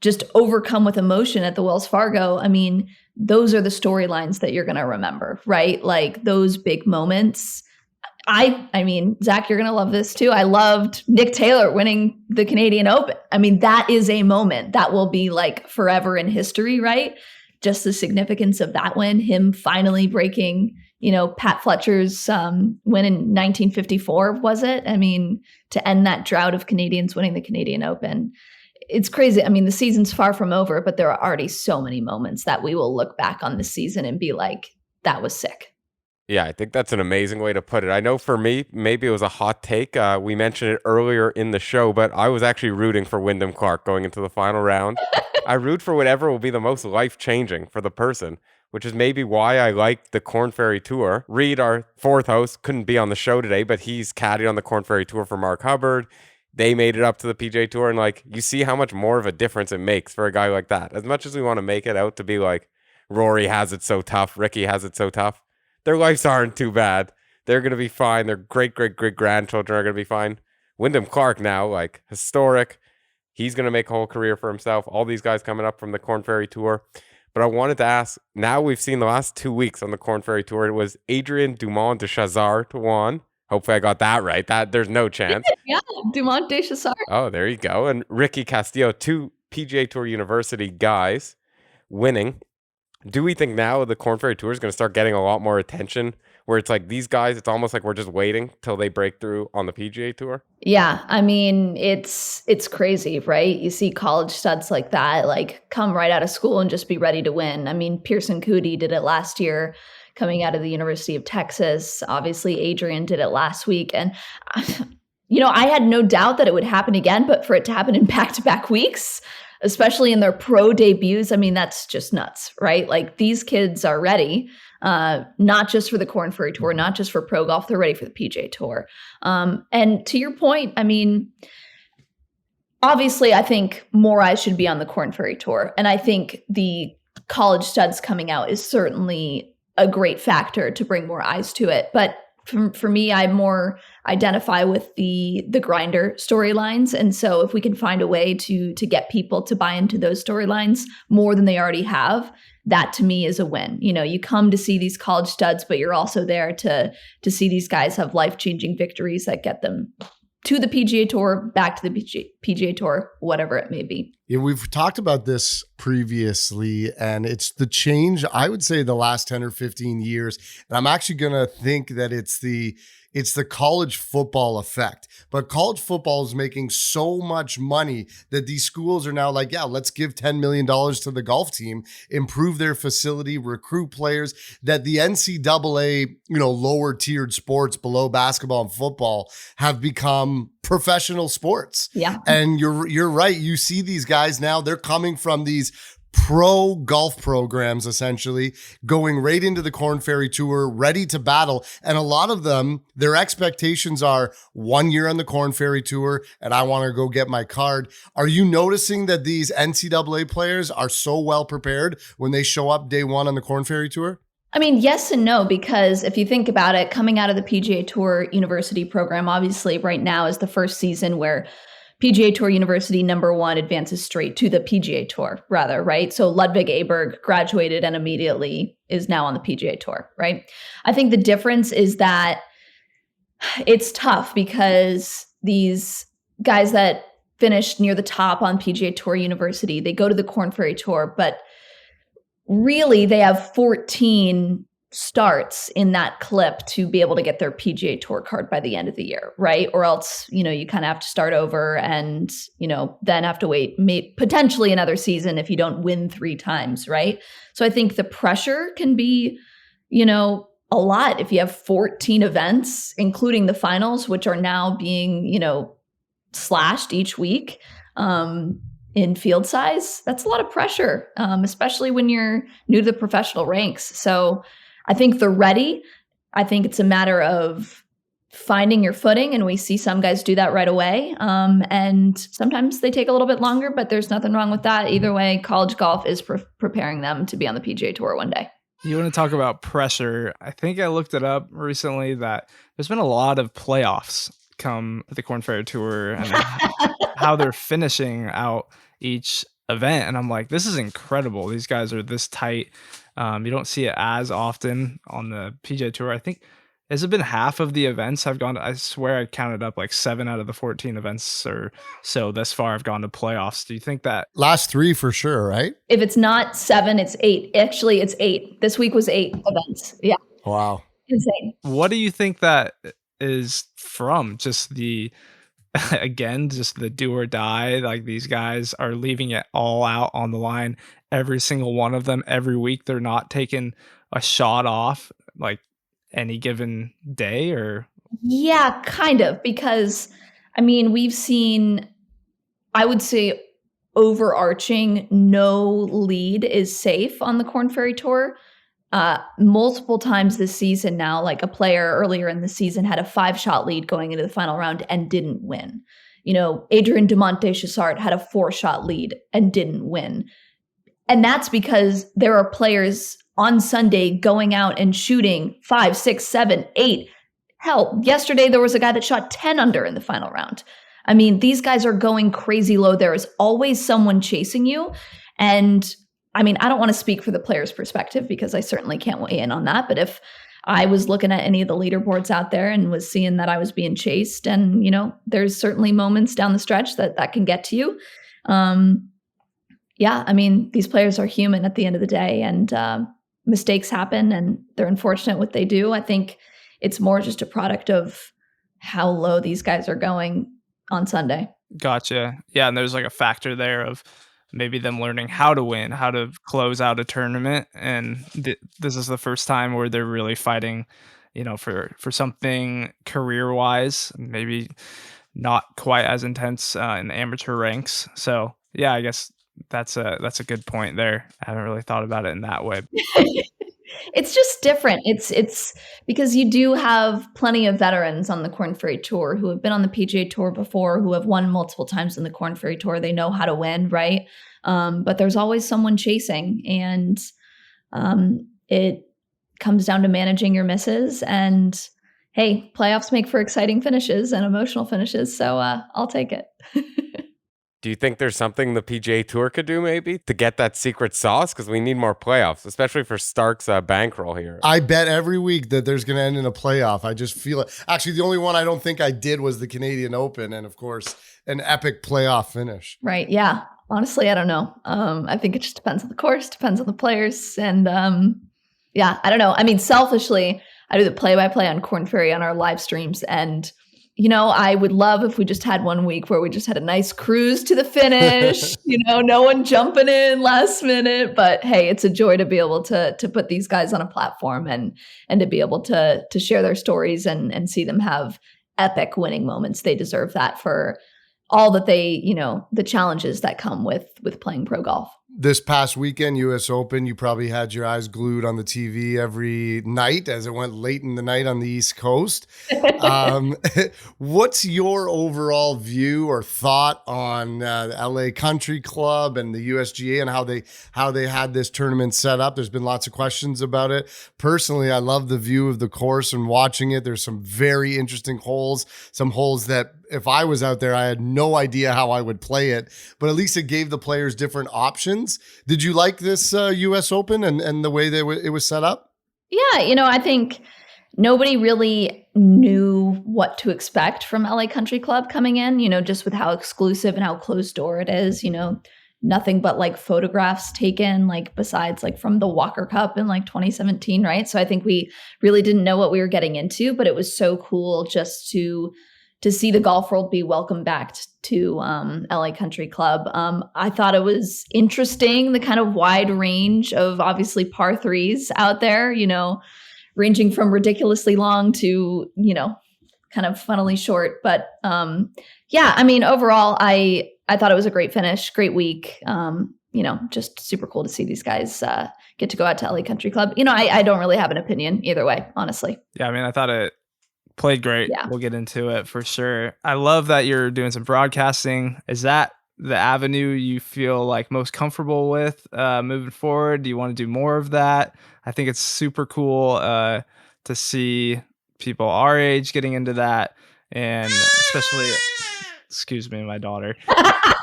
just overcome with emotion at the Wells Fargo. I mean, those are the storylines that you're going to remember, right? Like those big moments. I mean, Zack, you're going to love this too. I loved Nick Taylor winning the Canadian Open. I mean, that is a moment that will be like forever in history, right? Just the significance of that win, him finally breaking, Pat Fletcher's win in 1954, was it? I mean, to end that drought of Canadians winning the Canadian Open. It's crazy. I mean, the season's far from over, but there are already so many moments that we will look back on this season and be like, that was sick. Yeah, I think that's an amazing way to put it. I know for me, maybe it was a hot take. We mentioned it earlier in the show, but I was actually rooting for Wyndham Clark going into the final round. I root for whatever will be the most life-changing for the person, which is maybe why I like the Korn Ferry Tour. Reed, our fourth host, couldn't be on the show today, but he's caddied on the Korn Ferry Tour for Mark Hubbard. They made it up to the PGA Tour, and you see how much more of a difference it makes for a guy like that. As much as we want to make it out to be like, Rory has it so tough, Rickie has it so tough, their lives aren't too bad. They're going to be fine. Their great-great-great-grandchildren are going to be fine. Wyndham Clark now, historic. He's going to make a whole career for himself. All these guys coming up from the Korn Ferry Tour. But I wanted to ask, now we've seen the last 2 weeks on the Korn Ferry Tour, it was Adrian Dumont de Chazard to won. Hopefully I got that right. There's no chance. Yeah, Dumont de Chazard. Oh, there you go. And Rickie Castillo, 2 PGA Tour University guys winning. Do we think now the Korn Ferry Tour is going to start getting a lot more attention where it's like these guys, it's almost like we're just waiting till they break through on the PGA Tour? Yeah, I mean, it's crazy, right? You see college studs like that, come right out of school and just be ready to win. I mean, Pearson Coody did it last year coming out of the University of Texas. Obviously, Adrian did it last week. And, I had no doubt that it would happen again, but for it to happen in back-to-back weeks, especially in their pro debuts, I mean, that's just nuts, right? Like these kids are ready, not just for the Korn Ferry Tour, not just for pro golf, they're ready for the PGA Tour. And to your point, I mean, obviously I think more eyes should be on the Korn Ferry Tour. And I think the college studs coming out is certainly a great factor to bring more eyes to it. But for me, I more identify with the grinder storylines. And so if we can find a way to get people to buy into those storylines more than they already have, that to me is a win. You come to see these college studs, but you're also there to see these guys have life-changing victories that get them to the PGA Tour, back to the PGA Tour, whatever it may be. Yeah, we've talked about this previously, and it's the change, I would say, the last 10 or 15 years. And I'm actually going to think that it's the college football effect. But college football is making so much money that these schools are now like, yeah, let's give $10 million to the golf team, improve their facility, recruit players, that the NCAA, lower tiered sports below basketball and football have become professional sports. Yeah. And you're right. You see these guys now, they're coming from these pro golf programs, essentially, going right into the Korn Ferry Tour, ready to battle. And a lot of them, their expectations are 1 year on the Korn Ferry Tour, and I want to go get my card. Are you noticing that these NCAA players are so well prepared when they show up day one on the Korn Ferry Tour? I mean, yes and no, because if you think about it, coming out of the PGA Tour University program, obviously right now is the first season where PGA Tour University #1 advances straight to the PGA Tour, rather, right? So Ludwig Aberg graduated and immediately is now on the PGA Tour, right? I think the difference is that it's tough because these guys that finished near the top on PGA Tour University, they go to the Korn Ferry Tour, but really they have 14 starts in that clip to be able to get their PGA Tour card by the end of the year, right? Or else, you kind of have to start over and, then have to wait potentially another season if you don't win 3 times, right? So I think the pressure can be, a lot if you have 14 events, including the finals, which are now being, slashed each week. In field size, that's a lot of pressure, especially when you're new to the professional ranks. So I think they're ready. I think it's a matter of finding your footing, and we see some guys do that right away. And sometimes they take a little bit longer, but there's nothing wrong with that. Either way, college golf is preparing them to be on the PGA Tour one day. You want to talk about pressure? I think I looked it up recently that there's been a lot of playoffs come the Korn Ferry Tour and how they're finishing out each event. And I'm like, this is incredible. These guys are this tight. You don't see it as often on the PGA Tour. I think, has it been half of the events have gone to, I swear I counted up like 7 out of the 14 events or so thus far have gone to playoffs. Do you think that? Last 3 for sure, right? If it's not 7, it's 8. Actually, it's 8. This week was 8 events. Yeah. Wow. Insane. What do you think that is from? Just again, just the do or die. Like, these guys are leaving it all out on the line. Every single one of them, every week, they're not taking a shot off like any given day, or? Yeah, kind of, because we've seen, I would say, overarching, no lead is safe on the Korn Ferry Tour. Multiple times this season now, like a player earlier in the season had a 5-shot lead going into the final round and didn't win. Adrian Demonte Chassart had a 4-shot lead and didn't win. And that's because there are players on Sunday going out and shooting 5, 6, 7, 8. Hell, yesterday there was a guy that shot 10 under in the final round. These guys are going crazy low. There is always someone chasing you. And I don't want to speak for the player's perspective because I certainly can't weigh in on that. But if I was looking at any of the leaderboards out there and was seeing that I was being chased, and, there's certainly moments down the stretch that can get to you. These players are human at the end of the day, and mistakes happen and they're unfortunate what they do. I think it's more just a product of how low these guys are going on Sunday. Gotcha. Yeah. And there's like a factor there of maybe them learning how to win, how to close out a tournament. And this is the first time where they're really fighting, for something career-wise, maybe not quite as intense in the amateur ranks. So yeah, I guess that's a good point there. I haven't really thought about it in that way. It's just different. It's because you do have plenty of veterans on the Korn Ferry Tour who have been on the PGA Tour before, who have won multiple times in the Korn Ferry Tour. They know how to win, right? But there's always someone chasing, and it comes down to managing your misses. And hey, playoffs make for exciting finishes and emotional finishes, so I'll take it. Do you think there's something the PGA Tour could do maybe to get that secret sauce? Because we need more playoffs, especially for Stark's bankroll here. I bet every week that there's going to end in a playoff. I just feel it. Actually, the only one I don't think I did was the Canadian Open. And of course, an epic playoff finish. Right. Yeah. Honestly, I don't know. I think it just depends on the course, depends on the players. And I don't know. Selfishly, I do the play-by-play on Korn Ferry on our live streams, and I would love if we just had one week where we just had a nice cruise to the finish, no one jumping in last minute. But hey, it's a joy to be able to put these guys on a platform and to be able to share their stories and see them have epic winning moments. They deserve that for all that they, the challenges that come with playing pro golf. This past weekend, US Open, you probably had your eyes glued on the TV every night as it went late in the night on the East Coast. What's your overall view or thought on the LA Country Club and the USGA and how they had this tournament set up? There's been lots of questions about it. Personally, I love the view of the course and watching it. There's some very interesting holes, some holes that if I was out there, I had no idea how I would play it, but at least it gave the players different options. Did you like this US Open and the way that it was set up? Yeah, I think nobody really knew what to expect from LA Country Club coming in, just with how exclusive and how closed door it is, nothing but like photographs taken, like besides like from the Walker Cup in like 2017, right? So I think we really didn't know what we were getting into, but it was so cool just to see the golf world be welcomed back to LA Country Club. I thought it was interesting, the kind of wide range of obviously par threes out there, ranging from ridiculously long to, kind of funnily short. But yeah, I mean, overall, I thought it was a great finish, great week. Just super cool to see these guys get to go out to LA Country Club. I don't really have an opinion either way, honestly. Yeah, I mean, I thought it played great. Yeah. We'll get into it for sure. I love that you're doing some broadcasting. Is that the avenue you feel like most comfortable with moving forward? Do you want to do more of that? I think it's super cool to see people our age getting into that, and especially, excuse me, my daughter.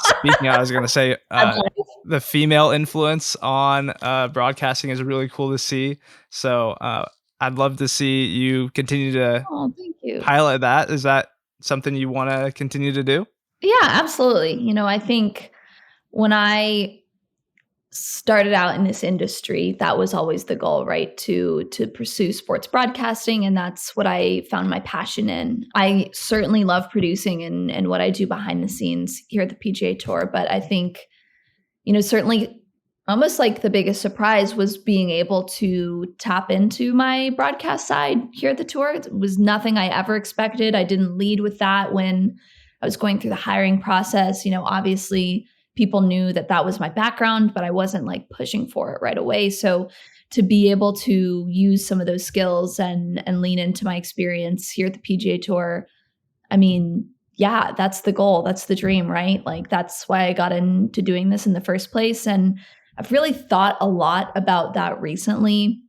Speaking of, I was going to say the female influence on broadcasting is really cool to see. So I'd love to see you continue to thank you. pilot that. Is that something you want to continue to do? Yeah, absolutely. I think when I started out in this industry, that was always the goal, right? To pursue sports broadcasting. And that's what I found my passion in. I certainly love producing and what I do behind the scenes here at the PGA Tour. But I think, certainly almost like the biggest surprise was being able to tap into my broadcast side here at the tour. It was nothing I ever expected. I didn't lead with that when I was going through the hiring process. Obviously people knew that was my background, but I wasn't like pushing for it right away. So to be able to use some of those skills and lean into my experience here at the PGA Tour, I mean, yeah, that's the goal. That's the dream, right? Like that's why I got into doing this in the first place. And I've really thought a lot about that recently.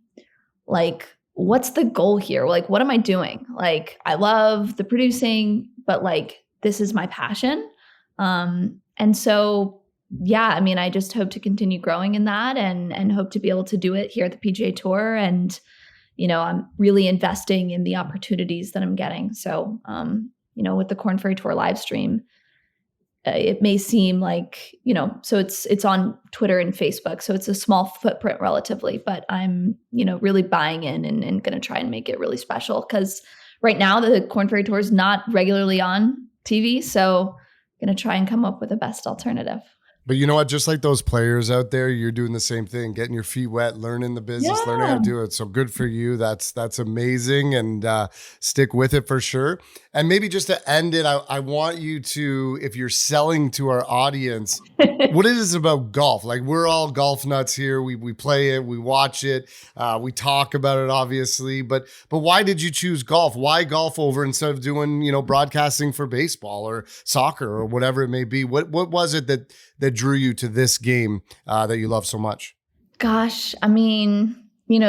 Like, what's the goal here? Like, what am I doing? Like, I love the producing, but like, this is my passion. And so, yeah, I mean, I just hope to continue growing in that and hope to be able to do it here at the PGA Tour. And, I'm really investing in the opportunities that I'm getting. So, with the Korn Ferry Tour live stream, it may seem like, so it's on Twitter and Facebook. So it's a small footprint relatively, but I'm, really buying in and going to try and make it really special. Because right now the Korn Ferry Tour is not regularly on TV. So I'm going to try and come up with the best alternative. But you know what? Just like those players out there, you're doing the same thing, getting your feet wet, learning the business, learning how to do it. So good for you. That's amazing. And stick with it for sure. And maybe just to end it, I want you to, if you're selling to our audience, what it is about golf. Like we're all golf nuts here. We play it, we watch it, we talk about it obviously. But why did you choose golf? Why golf over instead of doing, broadcasting for baseball or soccer or whatever it may be? What was it that drew you to this game that you love so much? Gosh, I mean,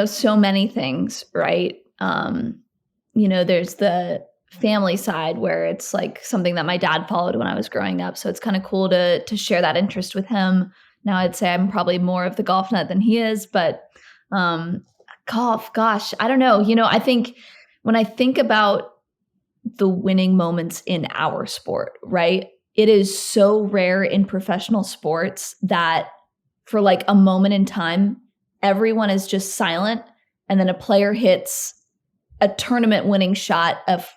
so many things, right? There's the family side where it's like something that my dad followed when I was growing up. So it's kind of cool to share that interest with him. Now I'd say I'm probably more of the golf nut than he is, but golf, gosh, I don't know. I think when I think about the winning moments in our sport, right? It is so rare in professional sports that for like a moment in time, everyone is just silent. And then a player hits a tournament winning shot of,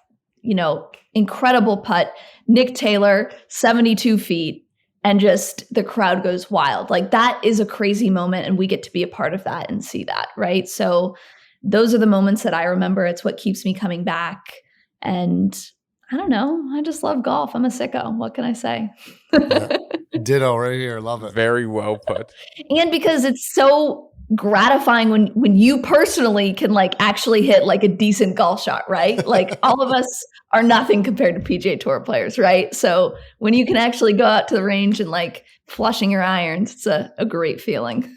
incredible putt, Nick Taylor, 72 feet, and just the crowd goes wild. Like that is a crazy moment. And we get to be a part of that and see that. Right. So those are the moments that I remember. It's what keeps me coming back. And I don't know. I just love golf. I'm a sicko. What can I say? Yeah. Ditto right here. Love it. Very well put. And because it's so gratifying when you personally can like actually hit like a decent golf shot, right? Like all of us are nothing compared to PGA Tour players, right? So when you can actually go out to the range and like flushing your irons, it's a great feeling.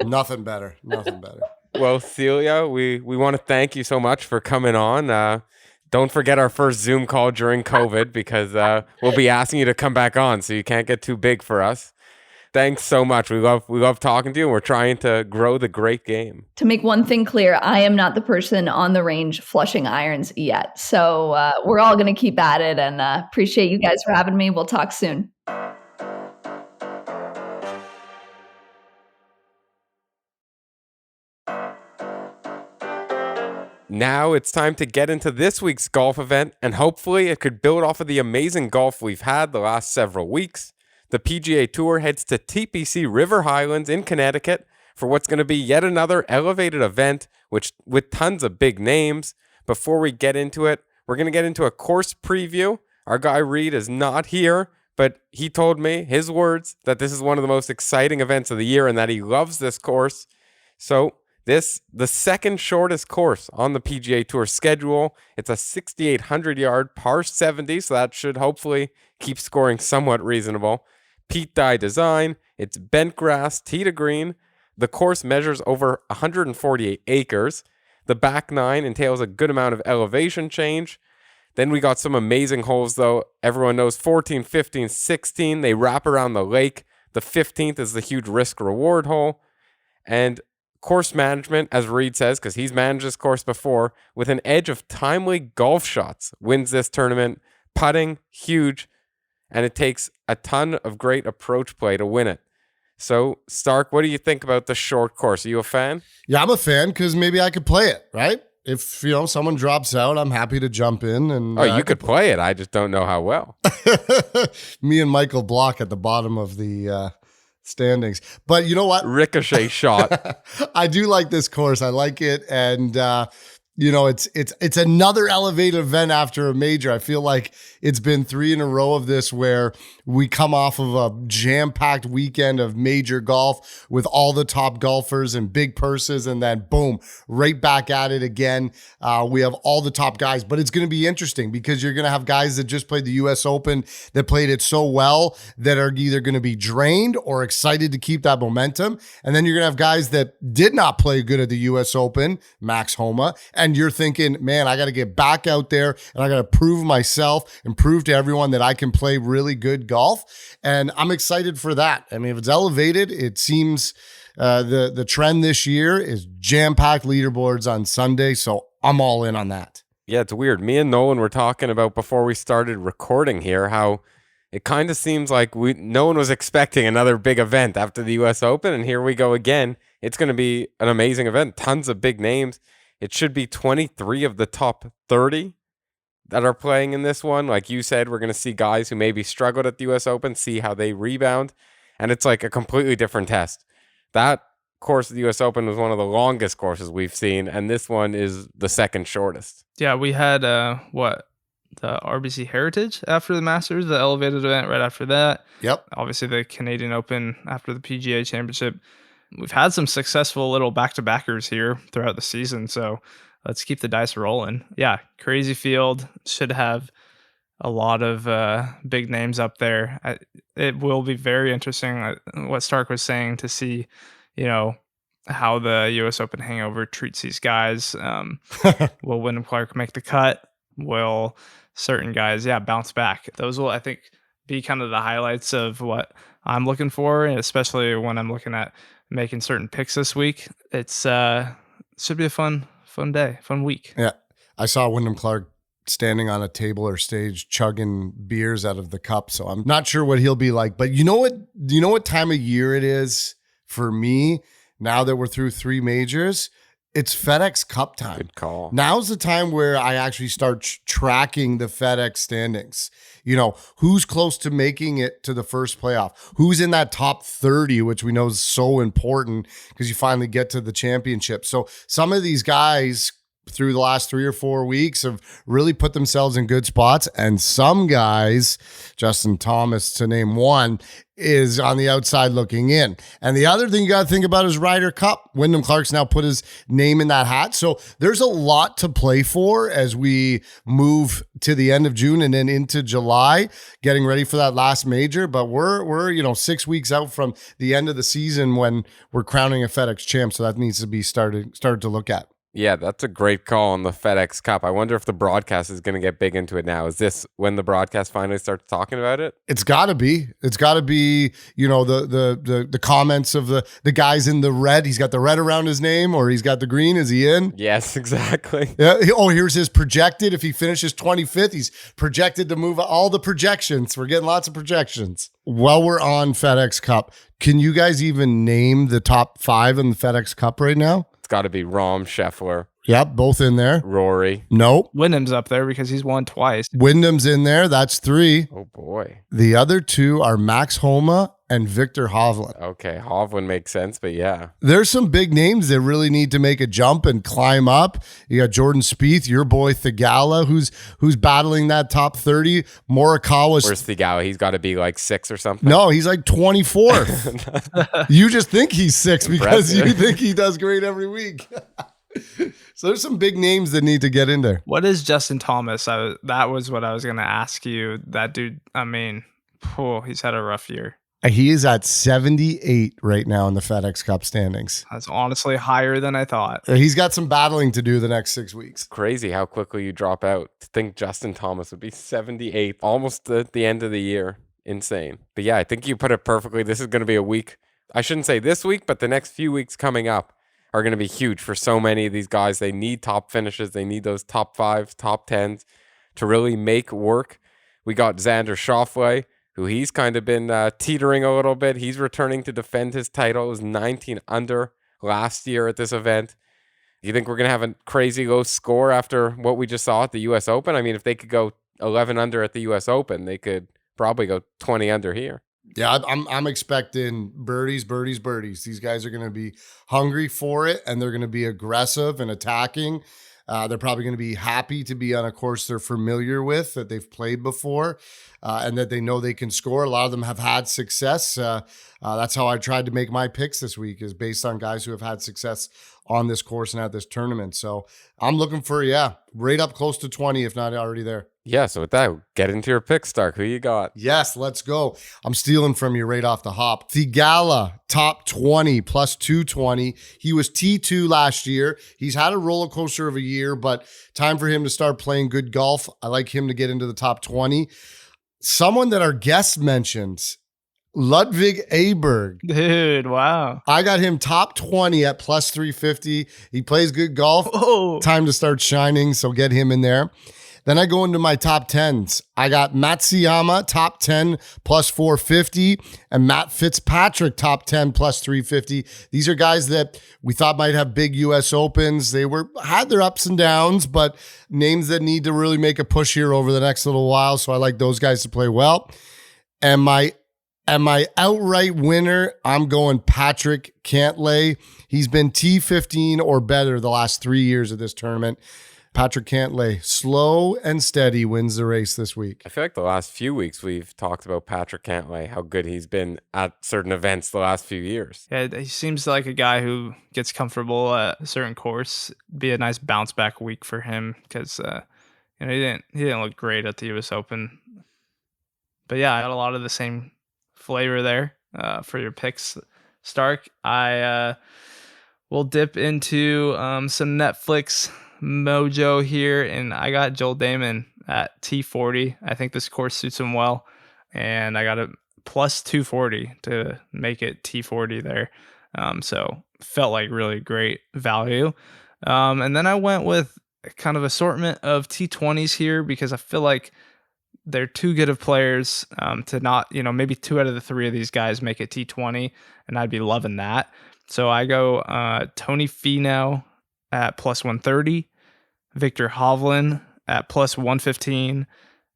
Nothing better. Nothing better. Well, Celia, we want to thank you so much for coming on. Don't forget our first Zoom call during COVID because we'll be asking you to come back on, so you can't get too big for us. Thanks so much. We love talking to you, and we're trying to grow the great game. To make one thing clear, I am not the person on the range flushing irons yet. So we're all going to keep at it, and appreciate you guys for having me. We'll talk soon. Now it's time to get into this week's golf event, and hopefully it could build off of the amazing golf we've had the last several weeks. The PGA Tour heads to TPC River Highlands in Connecticut for what's going to be yet another elevated event with tons of big names. Before we get into it, we're going to get into a course preview. Our guy Reed is not here, but he told me, his words, that this is one of the most exciting events of the year and that he loves this course. So the second shortest course on the PGA Tour schedule. It's a 6,800-yard par 70, so that should hopefully keep scoring somewhat reasonable. Pete Dye design. It's bent grass, tee to green. The course measures over 148 acres. The back nine entails a good amount of elevation change. Then we got some amazing holes, though. Everyone knows 14, 15, 16. They wrap around the lake. The 15th is the huge risk-reward hole. And course management, as Reed says, because he's managed this course before, with an edge of timely golf shots, wins this tournament. Putting, huge. And it takes a ton of great approach play to win it. So, Stark, what do you think about the short course? Are you a fan? Yeah, I'm a fan because maybe I could play it, right? If, someone drops out, I'm happy to jump in. And you could play it. I just don't know how well. Me and Michael Block at the bottom of the standings. But you know what? Ricochet shot. I do like this course. I like it. And, it's another elevated event after a major. I feel like it's been 3 in a row of this where we come off of a jam-packed weekend of major golf with all the top golfers and big purses, and then boom, right back at it again. We have all the top guys, but it's going to be interesting because you're going to have guys that just played the U.S. Open that played it so well that are either going to be drained or excited to keep that momentum. And then you're going to have guys that did not play good at the U.S. Open, Max Homa, and you're thinking, man, I got to get back out there and I got to prove myself and prove to everyone that I can play really good golf. And I'm excited for that. I mean, if it's elevated, it seems the trend this year is jam-packed leaderboards on Sunday. So I'm all in on that. Yeah, it's weird. Me and Nolan were talking about before we started recording here how it kind of seems like no one was expecting another big event after the U.S. Open. And here we go again. It's going to be an amazing event. Tons of big names. It should be 23 of the top 30 that are playing in this one. Like you said, we're going to see guys who maybe struggled at the U.S. Open, see how they rebound. And it's like a completely different test. That course of the U.S. Open was one of the longest courses we've seen, and this one is the second shortest. Yeah, we had, the RBC Heritage after the Masters, the elevated event right after that. Yep. Obviously, the Canadian Open after the PGA Championship. We've had some successful little back-to-backers here throughout the season, so let's keep the dice rolling. Yeah, crazy field. Should have a lot of big names up there. It will be very interesting what Stark was saying to see, how the U.S. Open hangover treats these guys. Will Wyndham Clark make the cut? Will certain guys, bounce back? Those will, I think, be kind of the highlights of what I'm looking for, especially when I'm looking at making certain picks this week. It's should be a fun day, fun week. Yeah. I saw Wyndham Clark standing on a table or stage chugging beers out of the cup, so I'm not sure what he'll be like. But you know what time of year it is for me now that we're through 3 majors? It's FedEx Cup time. Good call. Now's the time where I actually start tracking the FedEx standings. Who's close to making it to the first playoff? Who's in that top 30, which we know is so important because you finally get to the championship. So some of these guys, through the last 3 or 4 weeks have really put themselves in good spots. And some guys, Justin Thomas to name one, is on the outside looking in. And the other thing you got to think about is Ryder Cup. Wyndham Clark's now put his name in that hat. So there's a lot to play for as we move to the end of June and then into July, getting ready for that last major. But we're 6 weeks out from the end of the season when we're crowning a FedEx champ. So that needs to be started to look at. Yeah, that's a great call on the FedEx Cup. I wonder if the broadcast is going to get big into it now. Is this when the broadcast finally starts talking about it? It's got to be. It's got to be, the comments of the guys in the red. He's got the red around his name, or he's got the green. Is he in? Yes, exactly. Yeah. Oh, here's his projected. If he finishes 25th, he's projected to move all the projections. We're getting lots of projections. While we're on FedEx Cup, can you guys even name the top 5 in the FedEx Cup right now? Got to be Rahm, Scheffler. Yep, both in there. Rory. Nope. Wyndham's up there because he's won twice. Wyndham's in there. That's 3. Oh, boy. The other 2 are Max Homa and Victor Hovland. Okay, Hovland makes sense, but yeah. There's some big names that really need to make a jump and climb up. You got Jordan Spieth, your boy Thigala, who's battling that top 30. Morikawa. Where's Thigala? He's got to be like 6 or something. No, he's like 24th. You just think he's 6 because you think he does great every week. So there's some big names that need to get in there. What is Justin Thomas? That was what I was going to ask you. That dude, I mean, he's had a rough year. He is at 78 right now in the FedEx Cup standings. That's honestly higher than I thought. He's got some battling to do the next 6 weeks. Crazy how quickly you drop out. To think Justin Thomas would be 78 almost at the end of the year. Insane. But yeah, I think you put it perfectly. This is going to be a week. I shouldn't say this week, but the next few weeks coming up are going to be huge for so many of these guys. They need top finishes. They need those top 5s, top 10s to really make work. We got Xander Schauffele, who he's kind of been teetering a little bit. He's returning to defend his title. It was 19 under last year at this event. Do you think we're going to have a crazy low score after what we just saw at the U.S. Open? I mean, if they could go 11 under at the U.S. Open, they could probably go 20 under here. Yeah, I'm expecting birdies. These guys are going to be hungry for it, and they're going to be aggressive and attacking. They're probably going to be happy to be on a course they're familiar with, that they've played before, and that they know they can score. A lot of them have had success. That's how I tried to make my picks this week, is based on guys who have had success on this course and at this tournament. So I'm looking for, right up close to 20, if not already there. Yeah, so with that, get into your picks, Stark. Who you got? Yes, let's go. I'm stealing from you right off the hop. Thigala, top 20, plus 220. He was T2 last year. He's had a roller coaster of a year, but time for him to start playing good golf. I like him to get into the top 20. Someone that our guest mentioned, Ludwig Aberg. Dude, wow. I got him top 20 at plus 350. He plays good golf. Oh. Time to start shining, so get him in there. Then I go into my top 10s. I got Matsuyama, top 10, plus 450, and Matt Fitzpatrick, top 10, plus 350. These are guys that we thought might have big U.S. Opens. They had their ups and downs, but names that need to really make a push here over the next little while. So I like those guys to play well. And my outright winner, I'm going Patrick Cantlay. He's been T15 or better the last 3 years of this tournament. Patrick Cantlay, slow and steady, wins the race this week. I feel like the last few weeks we've talked about Patrick Cantlay, how good he's been at certain events the last few years. Yeah, he seems like a guy who gets comfortable at a certain course. Be a nice bounce back week for him because he didn't look great at the U.S. Open. But yeah, I got a lot of the same flavor there for your picks, Stark. I will dip into some Netflix mojo here, and I got Joel Damon at T40. I think this course suits him well, and I got a plus 240 to make it T40 there. So felt like really great value. And then I went with kind of assortment of T20s here because I feel like they're too good of players to not, maybe 2 out of the 3 of these guys make it T20, and I'd be loving that. So I go Tony Finau at plus 130, Victor Hovland at plus 115,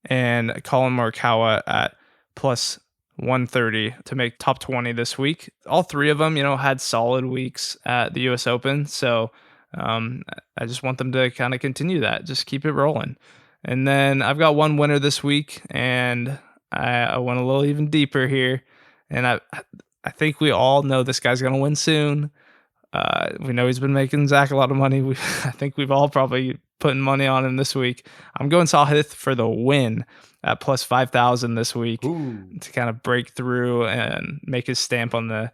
and Colin Morikawa at plus 130 to make top 20 this week. All 3 of them, had solid weeks at the U.S. Open. So I just want them to kind of continue that, just keep it rolling. And then I've got one winner this week, and I went a little even deeper here, and I think we all know this guy's gonna win soon. We know he's been making Zack a lot of money. I think we've all probably putting money on him this week. I'm going Sahith for the win at plus 5,000 this week to kind of break through and make his stamp on the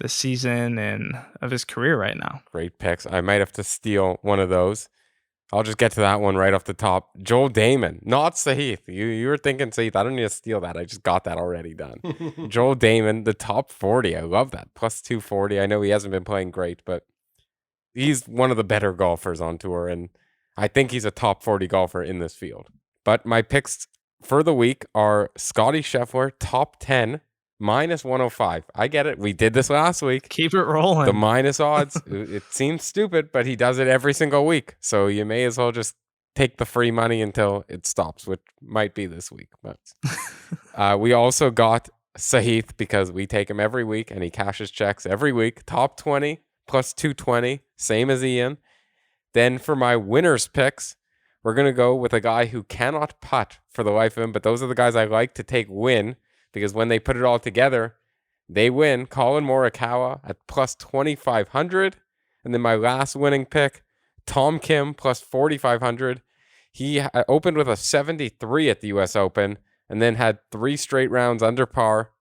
season and of his career right now. Great picks. I might have to steal one of those. I'll just get to that one right off the top. Joel Damon, not Sahith. You were thinking Sahith. I don't need to steal that. I just got that already done. Joel Damon, the top 40. I love that. Plus 240. I know he hasn't been playing great, but he's one of the better golfers on tour, and I think he's a top 40 golfer in this field. But my picks for the week are Scotty Scheffler, top 10, minus 105. I get it. We did this last week. Keep it rolling. The minus odds. It seems stupid, but he does it every single week. So you may as well just take the free money until it stops, which might be this week. But we also got Sahith because we take him every week and he cashes checks every week. Top 20 plus 220, same as Ian. Then for my winners picks, we're going to go with a guy who cannot putt for the life of him, but those are the guys I like to take win. Because when they put it all together, they win. Colin Morikawa at plus 2,500. And then my last winning pick, Tom Kim, plus 4,500. He opened with a 73 at the U.S. Open and then had 3 straight rounds under par,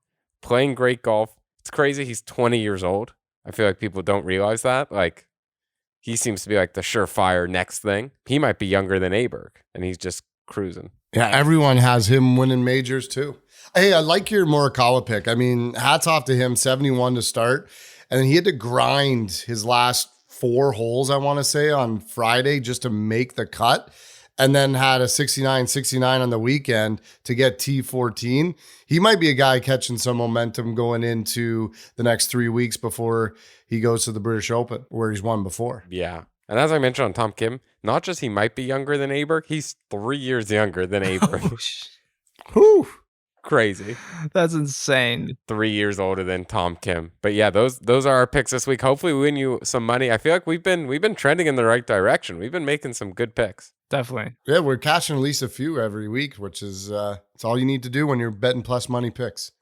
playing great golf. It's crazy. He's 20 years old. I feel like people don't realize that. Like, he seems to be like the surefire next thing. He might be younger than Aberg, and he's just cruising. Yeah, everyone has him winning majors too. Hey, I like your Morikawa pick. I mean, hats off to him, 71 to start. And then he had to grind his last 4 holes, I want to say, on Friday just to make the cut. And then had a 69 on the weekend to get T14. He might be a guy catching some momentum going into the next 3 weeks before he goes to the British Open, where he's won before. Yeah. And as I mentioned on Tom Kim, not just he might be younger than Aberg, he's 3 years younger than Aberg. Whew. Crazy. That's insane. 3 years older than Tom Kim. But yeah, those are our picks this week. Hopefully we win you some money. I feel like we've been trending in the right direction. We've been making some good picks. Definitely. Yeah, we're cashing at least a few every week, which is it's all you need to do when you're betting plus money picks.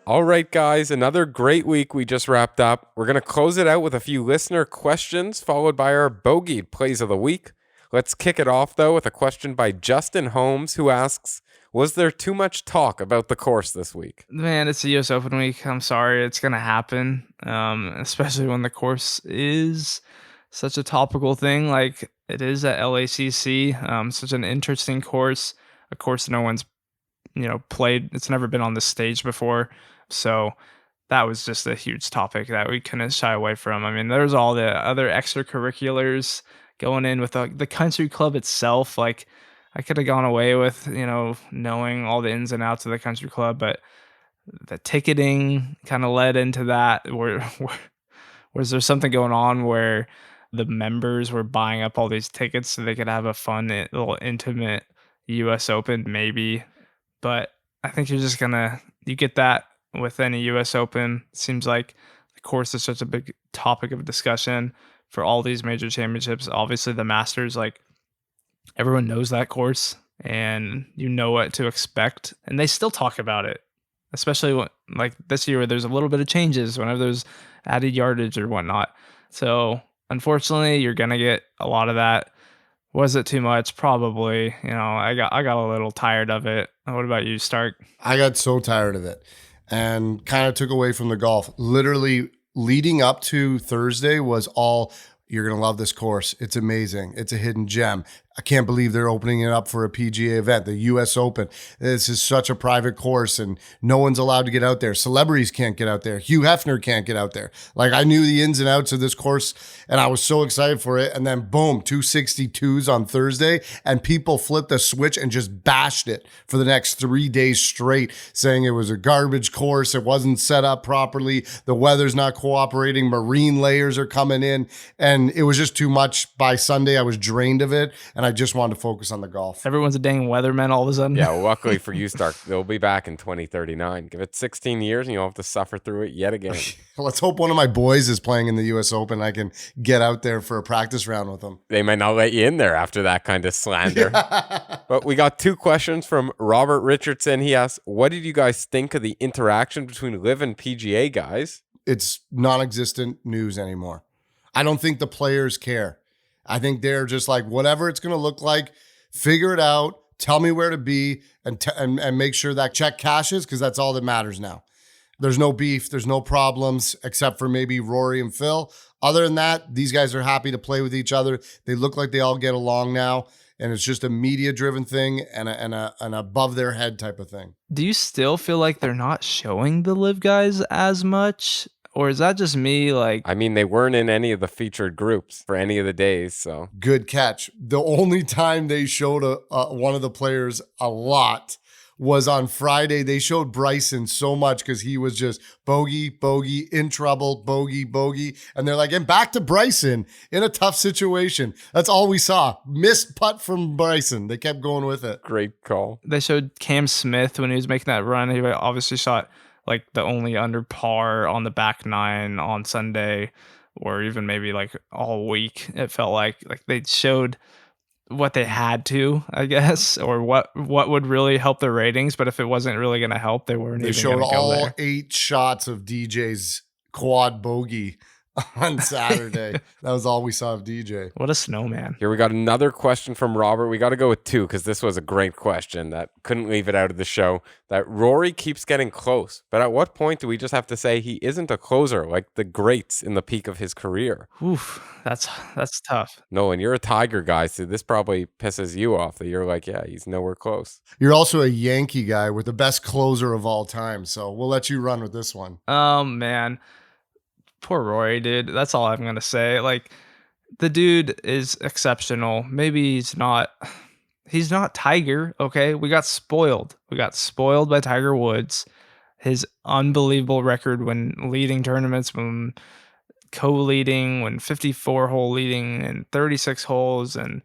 All right, guys, another great week we just wrapped up. We're going to close it out with a few listener questions, followed by our bogeyed plays of the week. Let's kick it off, though, with a question by Justin Holmes, who asks, was there too much talk about the course this week? Man, it's the U.S. Open week. I'm sorry. It's going to happen, especially when the course is such a topical thing like it is at LACC. Such an interesting course, a course no one's played. It's never been on this stage before. So that was just a huge topic that we couldn't shy away from. I mean, there's all the other extracurriculars going in with the country club itself. Like, I could have gone away with, knowing all the ins and outs of the country club, but the ticketing kind of led into that. Was there something going on where the members were buying up all these tickets so they could have a fun, little intimate US Open? Maybe. But I think you get that with any US Open. It seems like the course is such a big topic of discussion for all these major championships. Obviously the Masters, like, everyone knows that course and you know what to expect, and they still talk about it, especially when, like this year, where there's a little bit of changes whenever there's added yardage or whatnot. So unfortunately you're going to get a lot of that. Was it too much? Probably. I got a little tired of it. What about you, Stark? I got so tired of it and kind of took away from the golf. Literally leading up to Thursday was all, you're going to love this course. It's amazing. It's a hidden gem. I can't believe they're opening it up for a PGA event, the US Open. This is such a private course and no one's allowed to get out there. Celebrities can't get out there. Hugh Hefner can't get out there. Like, I knew the ins and outs of this course and I was so excited for it. And then boom, 262s on Thursday, and people flipped the switch and just bashed it for the next 3 days straight, saying it was a garbage course. It wasn't set up properly. The weather's not cooperating. Marine layers are coming in, and it was just too much. By Sunday, I was drained of it. and I just wanted to focus on the golf. Everyone's a dang weatherman all of a sudden. Yeah, well, luckily for you, Stark, they'll be back in 2039. Give it 16 years and you'll have to suffer through it yet again. Let's hope one of my boys is playing in the U.S. Open. I can get out there for a practice round with them. They might not let you in there after that kind of slander. But we got 2 questions from Robert Richardson. He asks, what did you guys think of the interaction between Liv and PGA guys? It's non-existent news anymore. I don't think the players care. I think they're just like, whatever it's going to look like, figure it out, tell me where to be, and make sure that check cashes, because that's all that matters now. There's no beef. There's no problems, except for maybe Rory and Phil. Other than that, these guys are happy to play with each other. They look like they all get along now, and it's just a media-driven thing and an above-their-head type of thing. Do you still feel like they're not showing the live guys as much? Or is that just me? I mean, they weren't in any of the featured groups for any of the days, so. Good catch. The only time they showed one of the players a lot was on Friday. They showed Bryson so much because he was just bogey, bogey, in trouble, bogey, bogey. And they're like, and back to Bryson in a tough situation. That's all we saw. Missed putt from Bryson. They kept going with it. Great call. They showed Cam Smith when he was making that run. He obviously shot the only under par on the back 9 on Sunday, or even maybe all week. It felt like they showed what they had to, I guess, or what would really help their ratings. But if it wasn't really going to help, they weren't. They showed all 8 shots of DJ's quad bogey on Saturday. That was all we saw of DJ. What a snowman. Here we got another question from Robert. We got to go with 2 because this was a great question that couldn't leave it out of the show. That Rory keeps getting close, but at what point do we just have to say he isn't a closer like the greats in the peak of his career? Oof, that's tough. Nolan, you're a Tiger guy, so this probably pisses you off that you're like, yeah, he's nowhere close. You're also a Yankee guy with the best closer of all time, so we'll let you run with this one. Oh, man. Poor Rory, dude. That's all I'm going to say. The dude is exceptional. Maybe he's not Tiger, okay? We got spoiled. We got spoiled by Tiger Woods. His unbelievable record when leading tournaments, when co-leading, when 54-hole leading and 36 holes. And,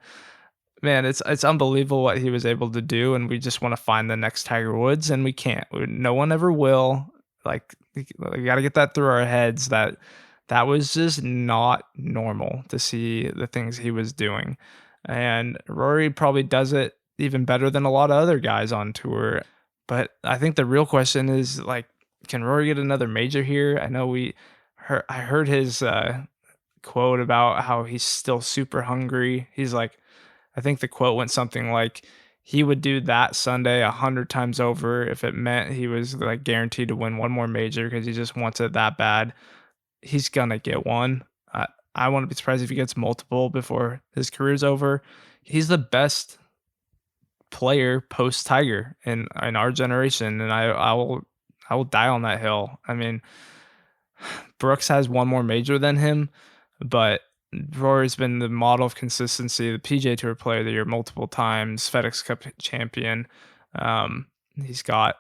man, it's unbelievable what he was able to do, and we just want to find the next Tiger Woods, and we can't. No one ever will. We got to get that through our heads that was just not normal to see the things he was doing. And Rory probably does it even better than a lot of other guys on tour. But I think the real question is, can Rory get another major here? I know I heard his quote about how he's still super hungry. He's I think the quote went something like, he would do that Sunday 100 times over if it meant he was guaranteed to win one more major, because he just wants it that bad. He's gonna get one. I wouldn't be surprised if he gets multiple before his career's over. He's the best player post Tiger in our generation, and I will die on that hill. I mean, Brooks has one more major than him, but Rory's been the model of consistency, the PGA Tour Player of the Year multiple times, FedEx Cup champion. He's got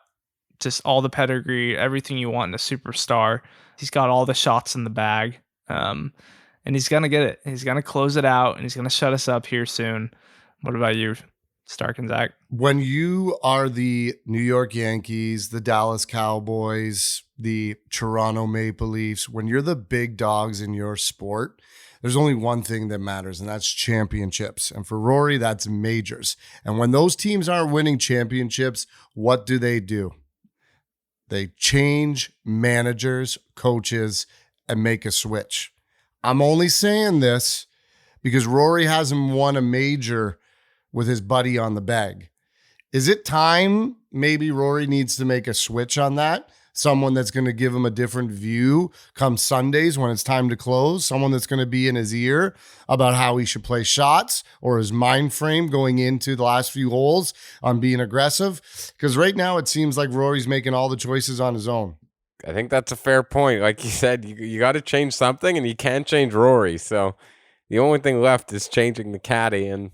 just all the pedigree, everything you want in a superstar. He's got all the shots in the bag, and he's going to get it. He's going to close it out, and he's going to shut us up here soon. What about you, Stark and Zack? When you are the New York Yankees, the Dallas Cowboys, the Toronto Maple Leafs, when you're the big dogs in your sport, there's only one thing that matters, and that's championships. And for Rory, that's majors. And when those teams aren't winning championships, what do? They change managers, coaches, and make a switch. I'm only saying this because Rory hasn't won a major with his buddy on the bag. Is it time maybe Rory needs to make a switch on that? Someone that's going to give him a different view come Sundays when it's time to close. Someone that's going to be in his ear about how he should play shots, or his mind frame going into the last few holes on being aggressive. Because right now it seems like Rory's making all the choices on his own. I think that's a fair point. Like you said, you got to change something, and you can't change Rory. So the only thing left is changing the caddy. And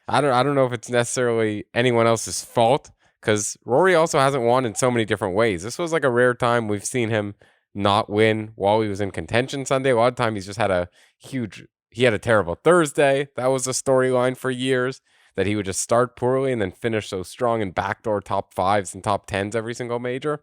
I don't know if it's necessarily anyone else's fault, because Rory also hasn't won in so many different ways. This was a rare time we've seen him not win while he was in contention Sunday. A lot of time he's just had a huge He had a terrible Thursday. That was a storyline for years, that he would just start poorly and then finish so strong in backdoor top 5s and top 10s every single major.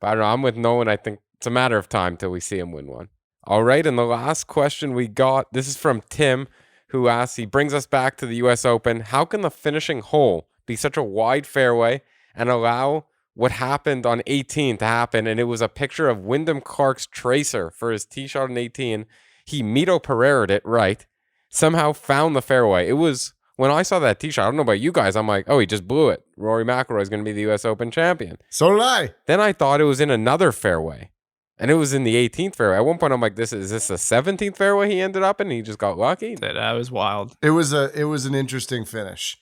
But I don't know. I'm with Nolan. I think it's a matter of time till we see him win one. All right. And the last question we got, this is from Tim, who asks, he brings us back to the U.S. Open. How can the finishing hole be such a wide fairway and allow what happened on 18 to happen? And it was a picture of Wyndham Clark's tracer for his tee shot on 18. He Mito Pereira'd it right, somehow found the fairway. It was, when I saw that tee shot, I don't know about you guys, I'm like, oh, he just blew it. Rory McIlroy is going to be the U.S. Open champion. So did I. Then I thought it was in another fairway, and it was in the 18th fairway. At one point, I'm like, is this the 17th fairway he ended up in? He just got lucky. That was wild. It was an interesting finish.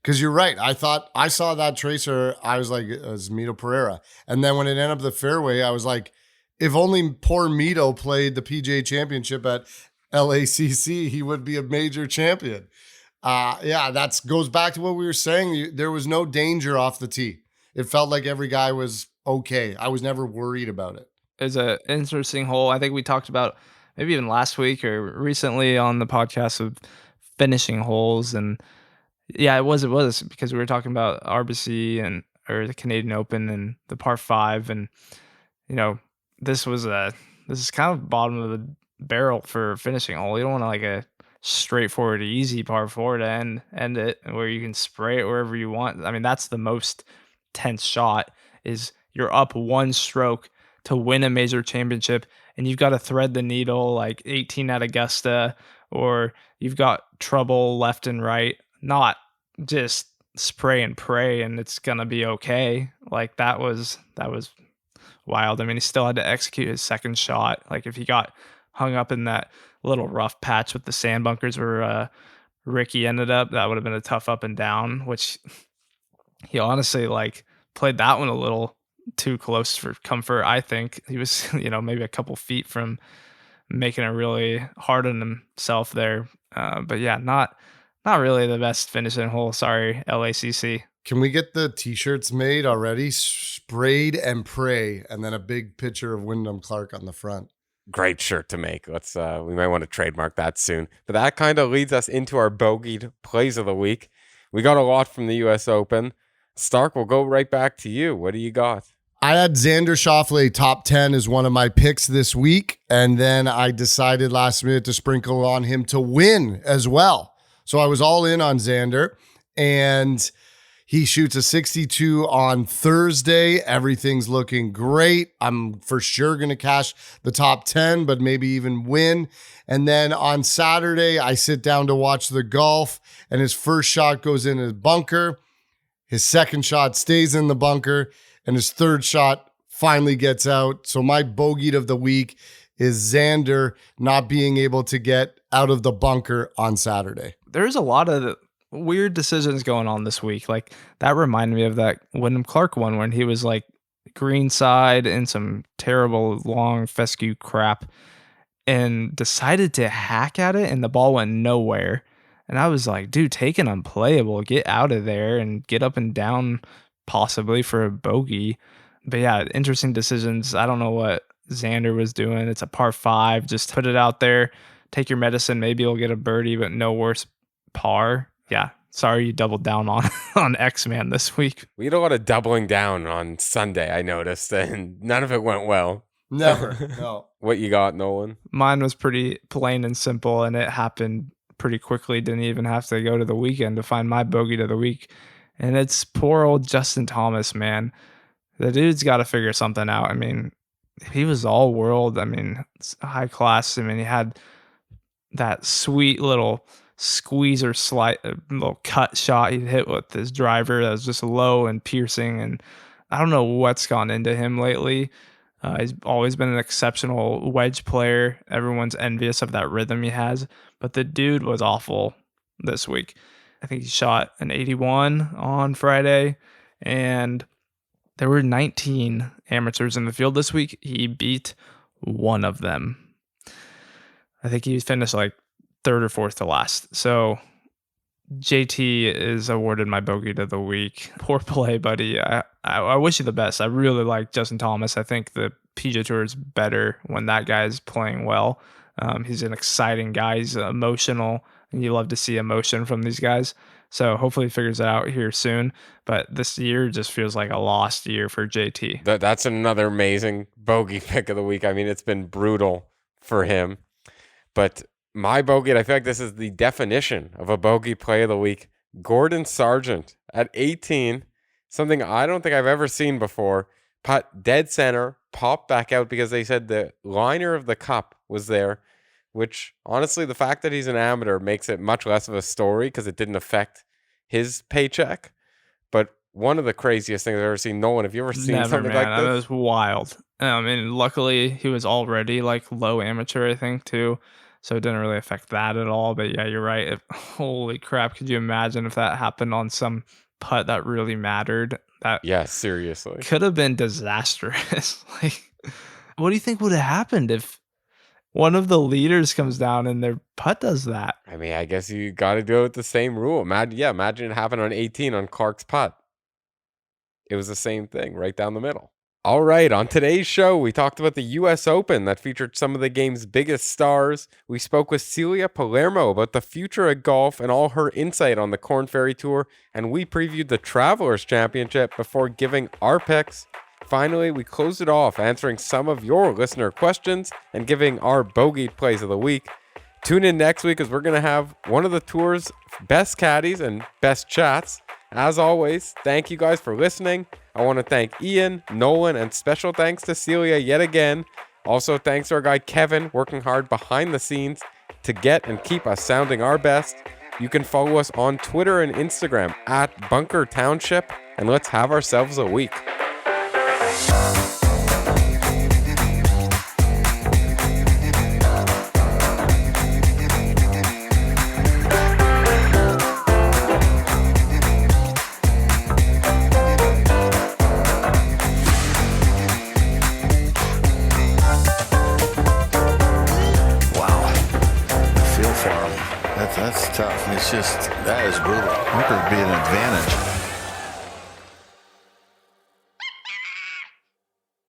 Because you're right. I thought I saw that tracer. I was like, it's Mito Pereira. And then when it ended up the fairway, I was like, if only poor Mito played the PGA Championship at LACC, he would be a major champion. Yeah, that goes back to what we were saying. There was no danger off the tee. It felt like every guy was okay. I was never worried about it. It's an interesting hole. I think we talked about maybe even last week or recently on the podcast of finishing holes. And yeah, it was because we were talking about RBC or the Canadian Open and the par 5. And, this is kind of bottom of the barrel for finishing hole. You don't want like a straightforward, easy par 4 to end it where you can spray it wherever you want. I mean, that's the most tense shot is you're up one stroke to win a major championship and you've got to thread the needle like 18 at Augusta, or you've got trouble left and right, not just spray and pray and it's going to be okay. Like that was wild. I mean, he still had to execute his second shot. Like if he got hung up in that little rough patch with the sand bunkers where Rickie ended up, that would have been a tough up and down, which he honestly played that one a little too close for comfort. I think he was, maybe a couple feet from making it really hard on himself there. But yeah, not really the best finishing hole. Sorry, LACC. Can we get the t-shirts made already? Sprayed and pray, and then a big picture of Wyndham Clark on the front. Great shirt to make. Let's we might want to trademark that soon. But that kind of leads us into our bogeyed plays of the week. We got a lot from the US Open. Stark, we'll go right back to you. What do you got? I had Xander Schauffele top 10 as one of my picks this week, and then I decided last minute to sprinkle on him to win as well. So I was all in on Xander, and he shoots a 62 on Thursday. Everything's looking great. I'm for sure going to cash the top 10, but maybe even win. And then on Saturday, I sit down to watch the golf, and his first shot goes in his bunker. His second shot stays in the bunker, and his third shot finally gets out. So my bogeyed of the week is Xander not being able to get out of the bunker on Saturday. There's a lot of weird decisions going on this week. Like that reminded me of that Wyndham Clark one when he was like greenside in some terrible long fescue crap and decided to hack at it and the ball went nowhere. And I was like, dude, take an unplayable, get out of there and get up and down possibly for a bogey. But yeah, interesting decisions. I don't know what Xander was doing. It's a par 5. Just put it out there. Take your medicine. Maybe you'll get a birdie, but no worse par. Yeah. Sorry you doubled down on X-Man this week. We had a lot of doubling down on Sunday, I noticed, and none of it went well. Never. No. What you got, Nolan? Mine was pretty plain and simple, and it happened pretty quickly. Didn't even have to go to the weekend to find my bogey of the week. And it's poor old Justin Thomas, man. The dude's got to figure something out. I mean, he was all world. I mean, it's high class. I mean, he had that sweet little squeezer little cut shot he hit with his driver that was just low and piercing. And I don't know what's gone into him lately. He's always been an exceptional wedge player. Everyone's envious of that rhythm he has. But the dude was awful this week. I think he shot an 81 on Friday, and there were 19 amateurs in the field this week. He beat one of them. I think he finished like third or fourth to last. So JT is awarded my bogey of the week. Poor play, buddy. I wish you the best. I really like Justin Thomas. I think the PGA Tour is better when that guy's playing well. He's an exciting guy. He's emotional, and you love to see emotion from these guys. So hopefully he figures it out here soon. But this year just feels like a lost year for JT. That's another amazing bogey pick of the week. I mean, it's been brutal for him. But my bogey, and I feel like this is the definition of a bogey play of the week, Gordon Sargent at 18, something I don't think I've ever seen before. Putt dead center, popped back out because they said the liner of the cup was there, which honestly, the fact that he's an amateur makes it much less of a story because it didn't affect his paycheck. But one of the craziest things I've ever seen. Nolan, have you ever seen something like this? That was wild. And luckily he was already like low amateur, I think, too. So it didn't really affect that at all. But yeah, you're right. Holy crap. Could you imagine if that happened on some putt that really mattered? Yeah, seriously. Could have been disastrous. Like, what do you think would have happened if one of the leaders comes down and their putt does that? I mean, I guess you got to go with the same rule. Imagine it happened on 18 on Clark's putt. It was the same thing right down the middle. All right, on today's show, we talked about the U.S. Open that featured some of the game's biggest stars. We spoke with Celia Palermo about the future of golf and all her insight on the Korn Ferry Tour, and we previewed the Travelers Championship before giving our picks. Finally, we closed it off answering some of your listener questions and giving our bogey plays of the week. Tune in next week as we're going to have one of the tour's best caddies and best chats. As always, thank you guys for listening. I want to thank Ian, Nolan, and special thanks to Celia yet again. Also, thanks to our guy Kevin, working hard behind the scenes to get and keep us sounding our best. You can follow us on Twitter and Instagram at Bunker Township, and let's have ourselves a week. That's tough. It's just, that is brutal. Bunker would be an advantage.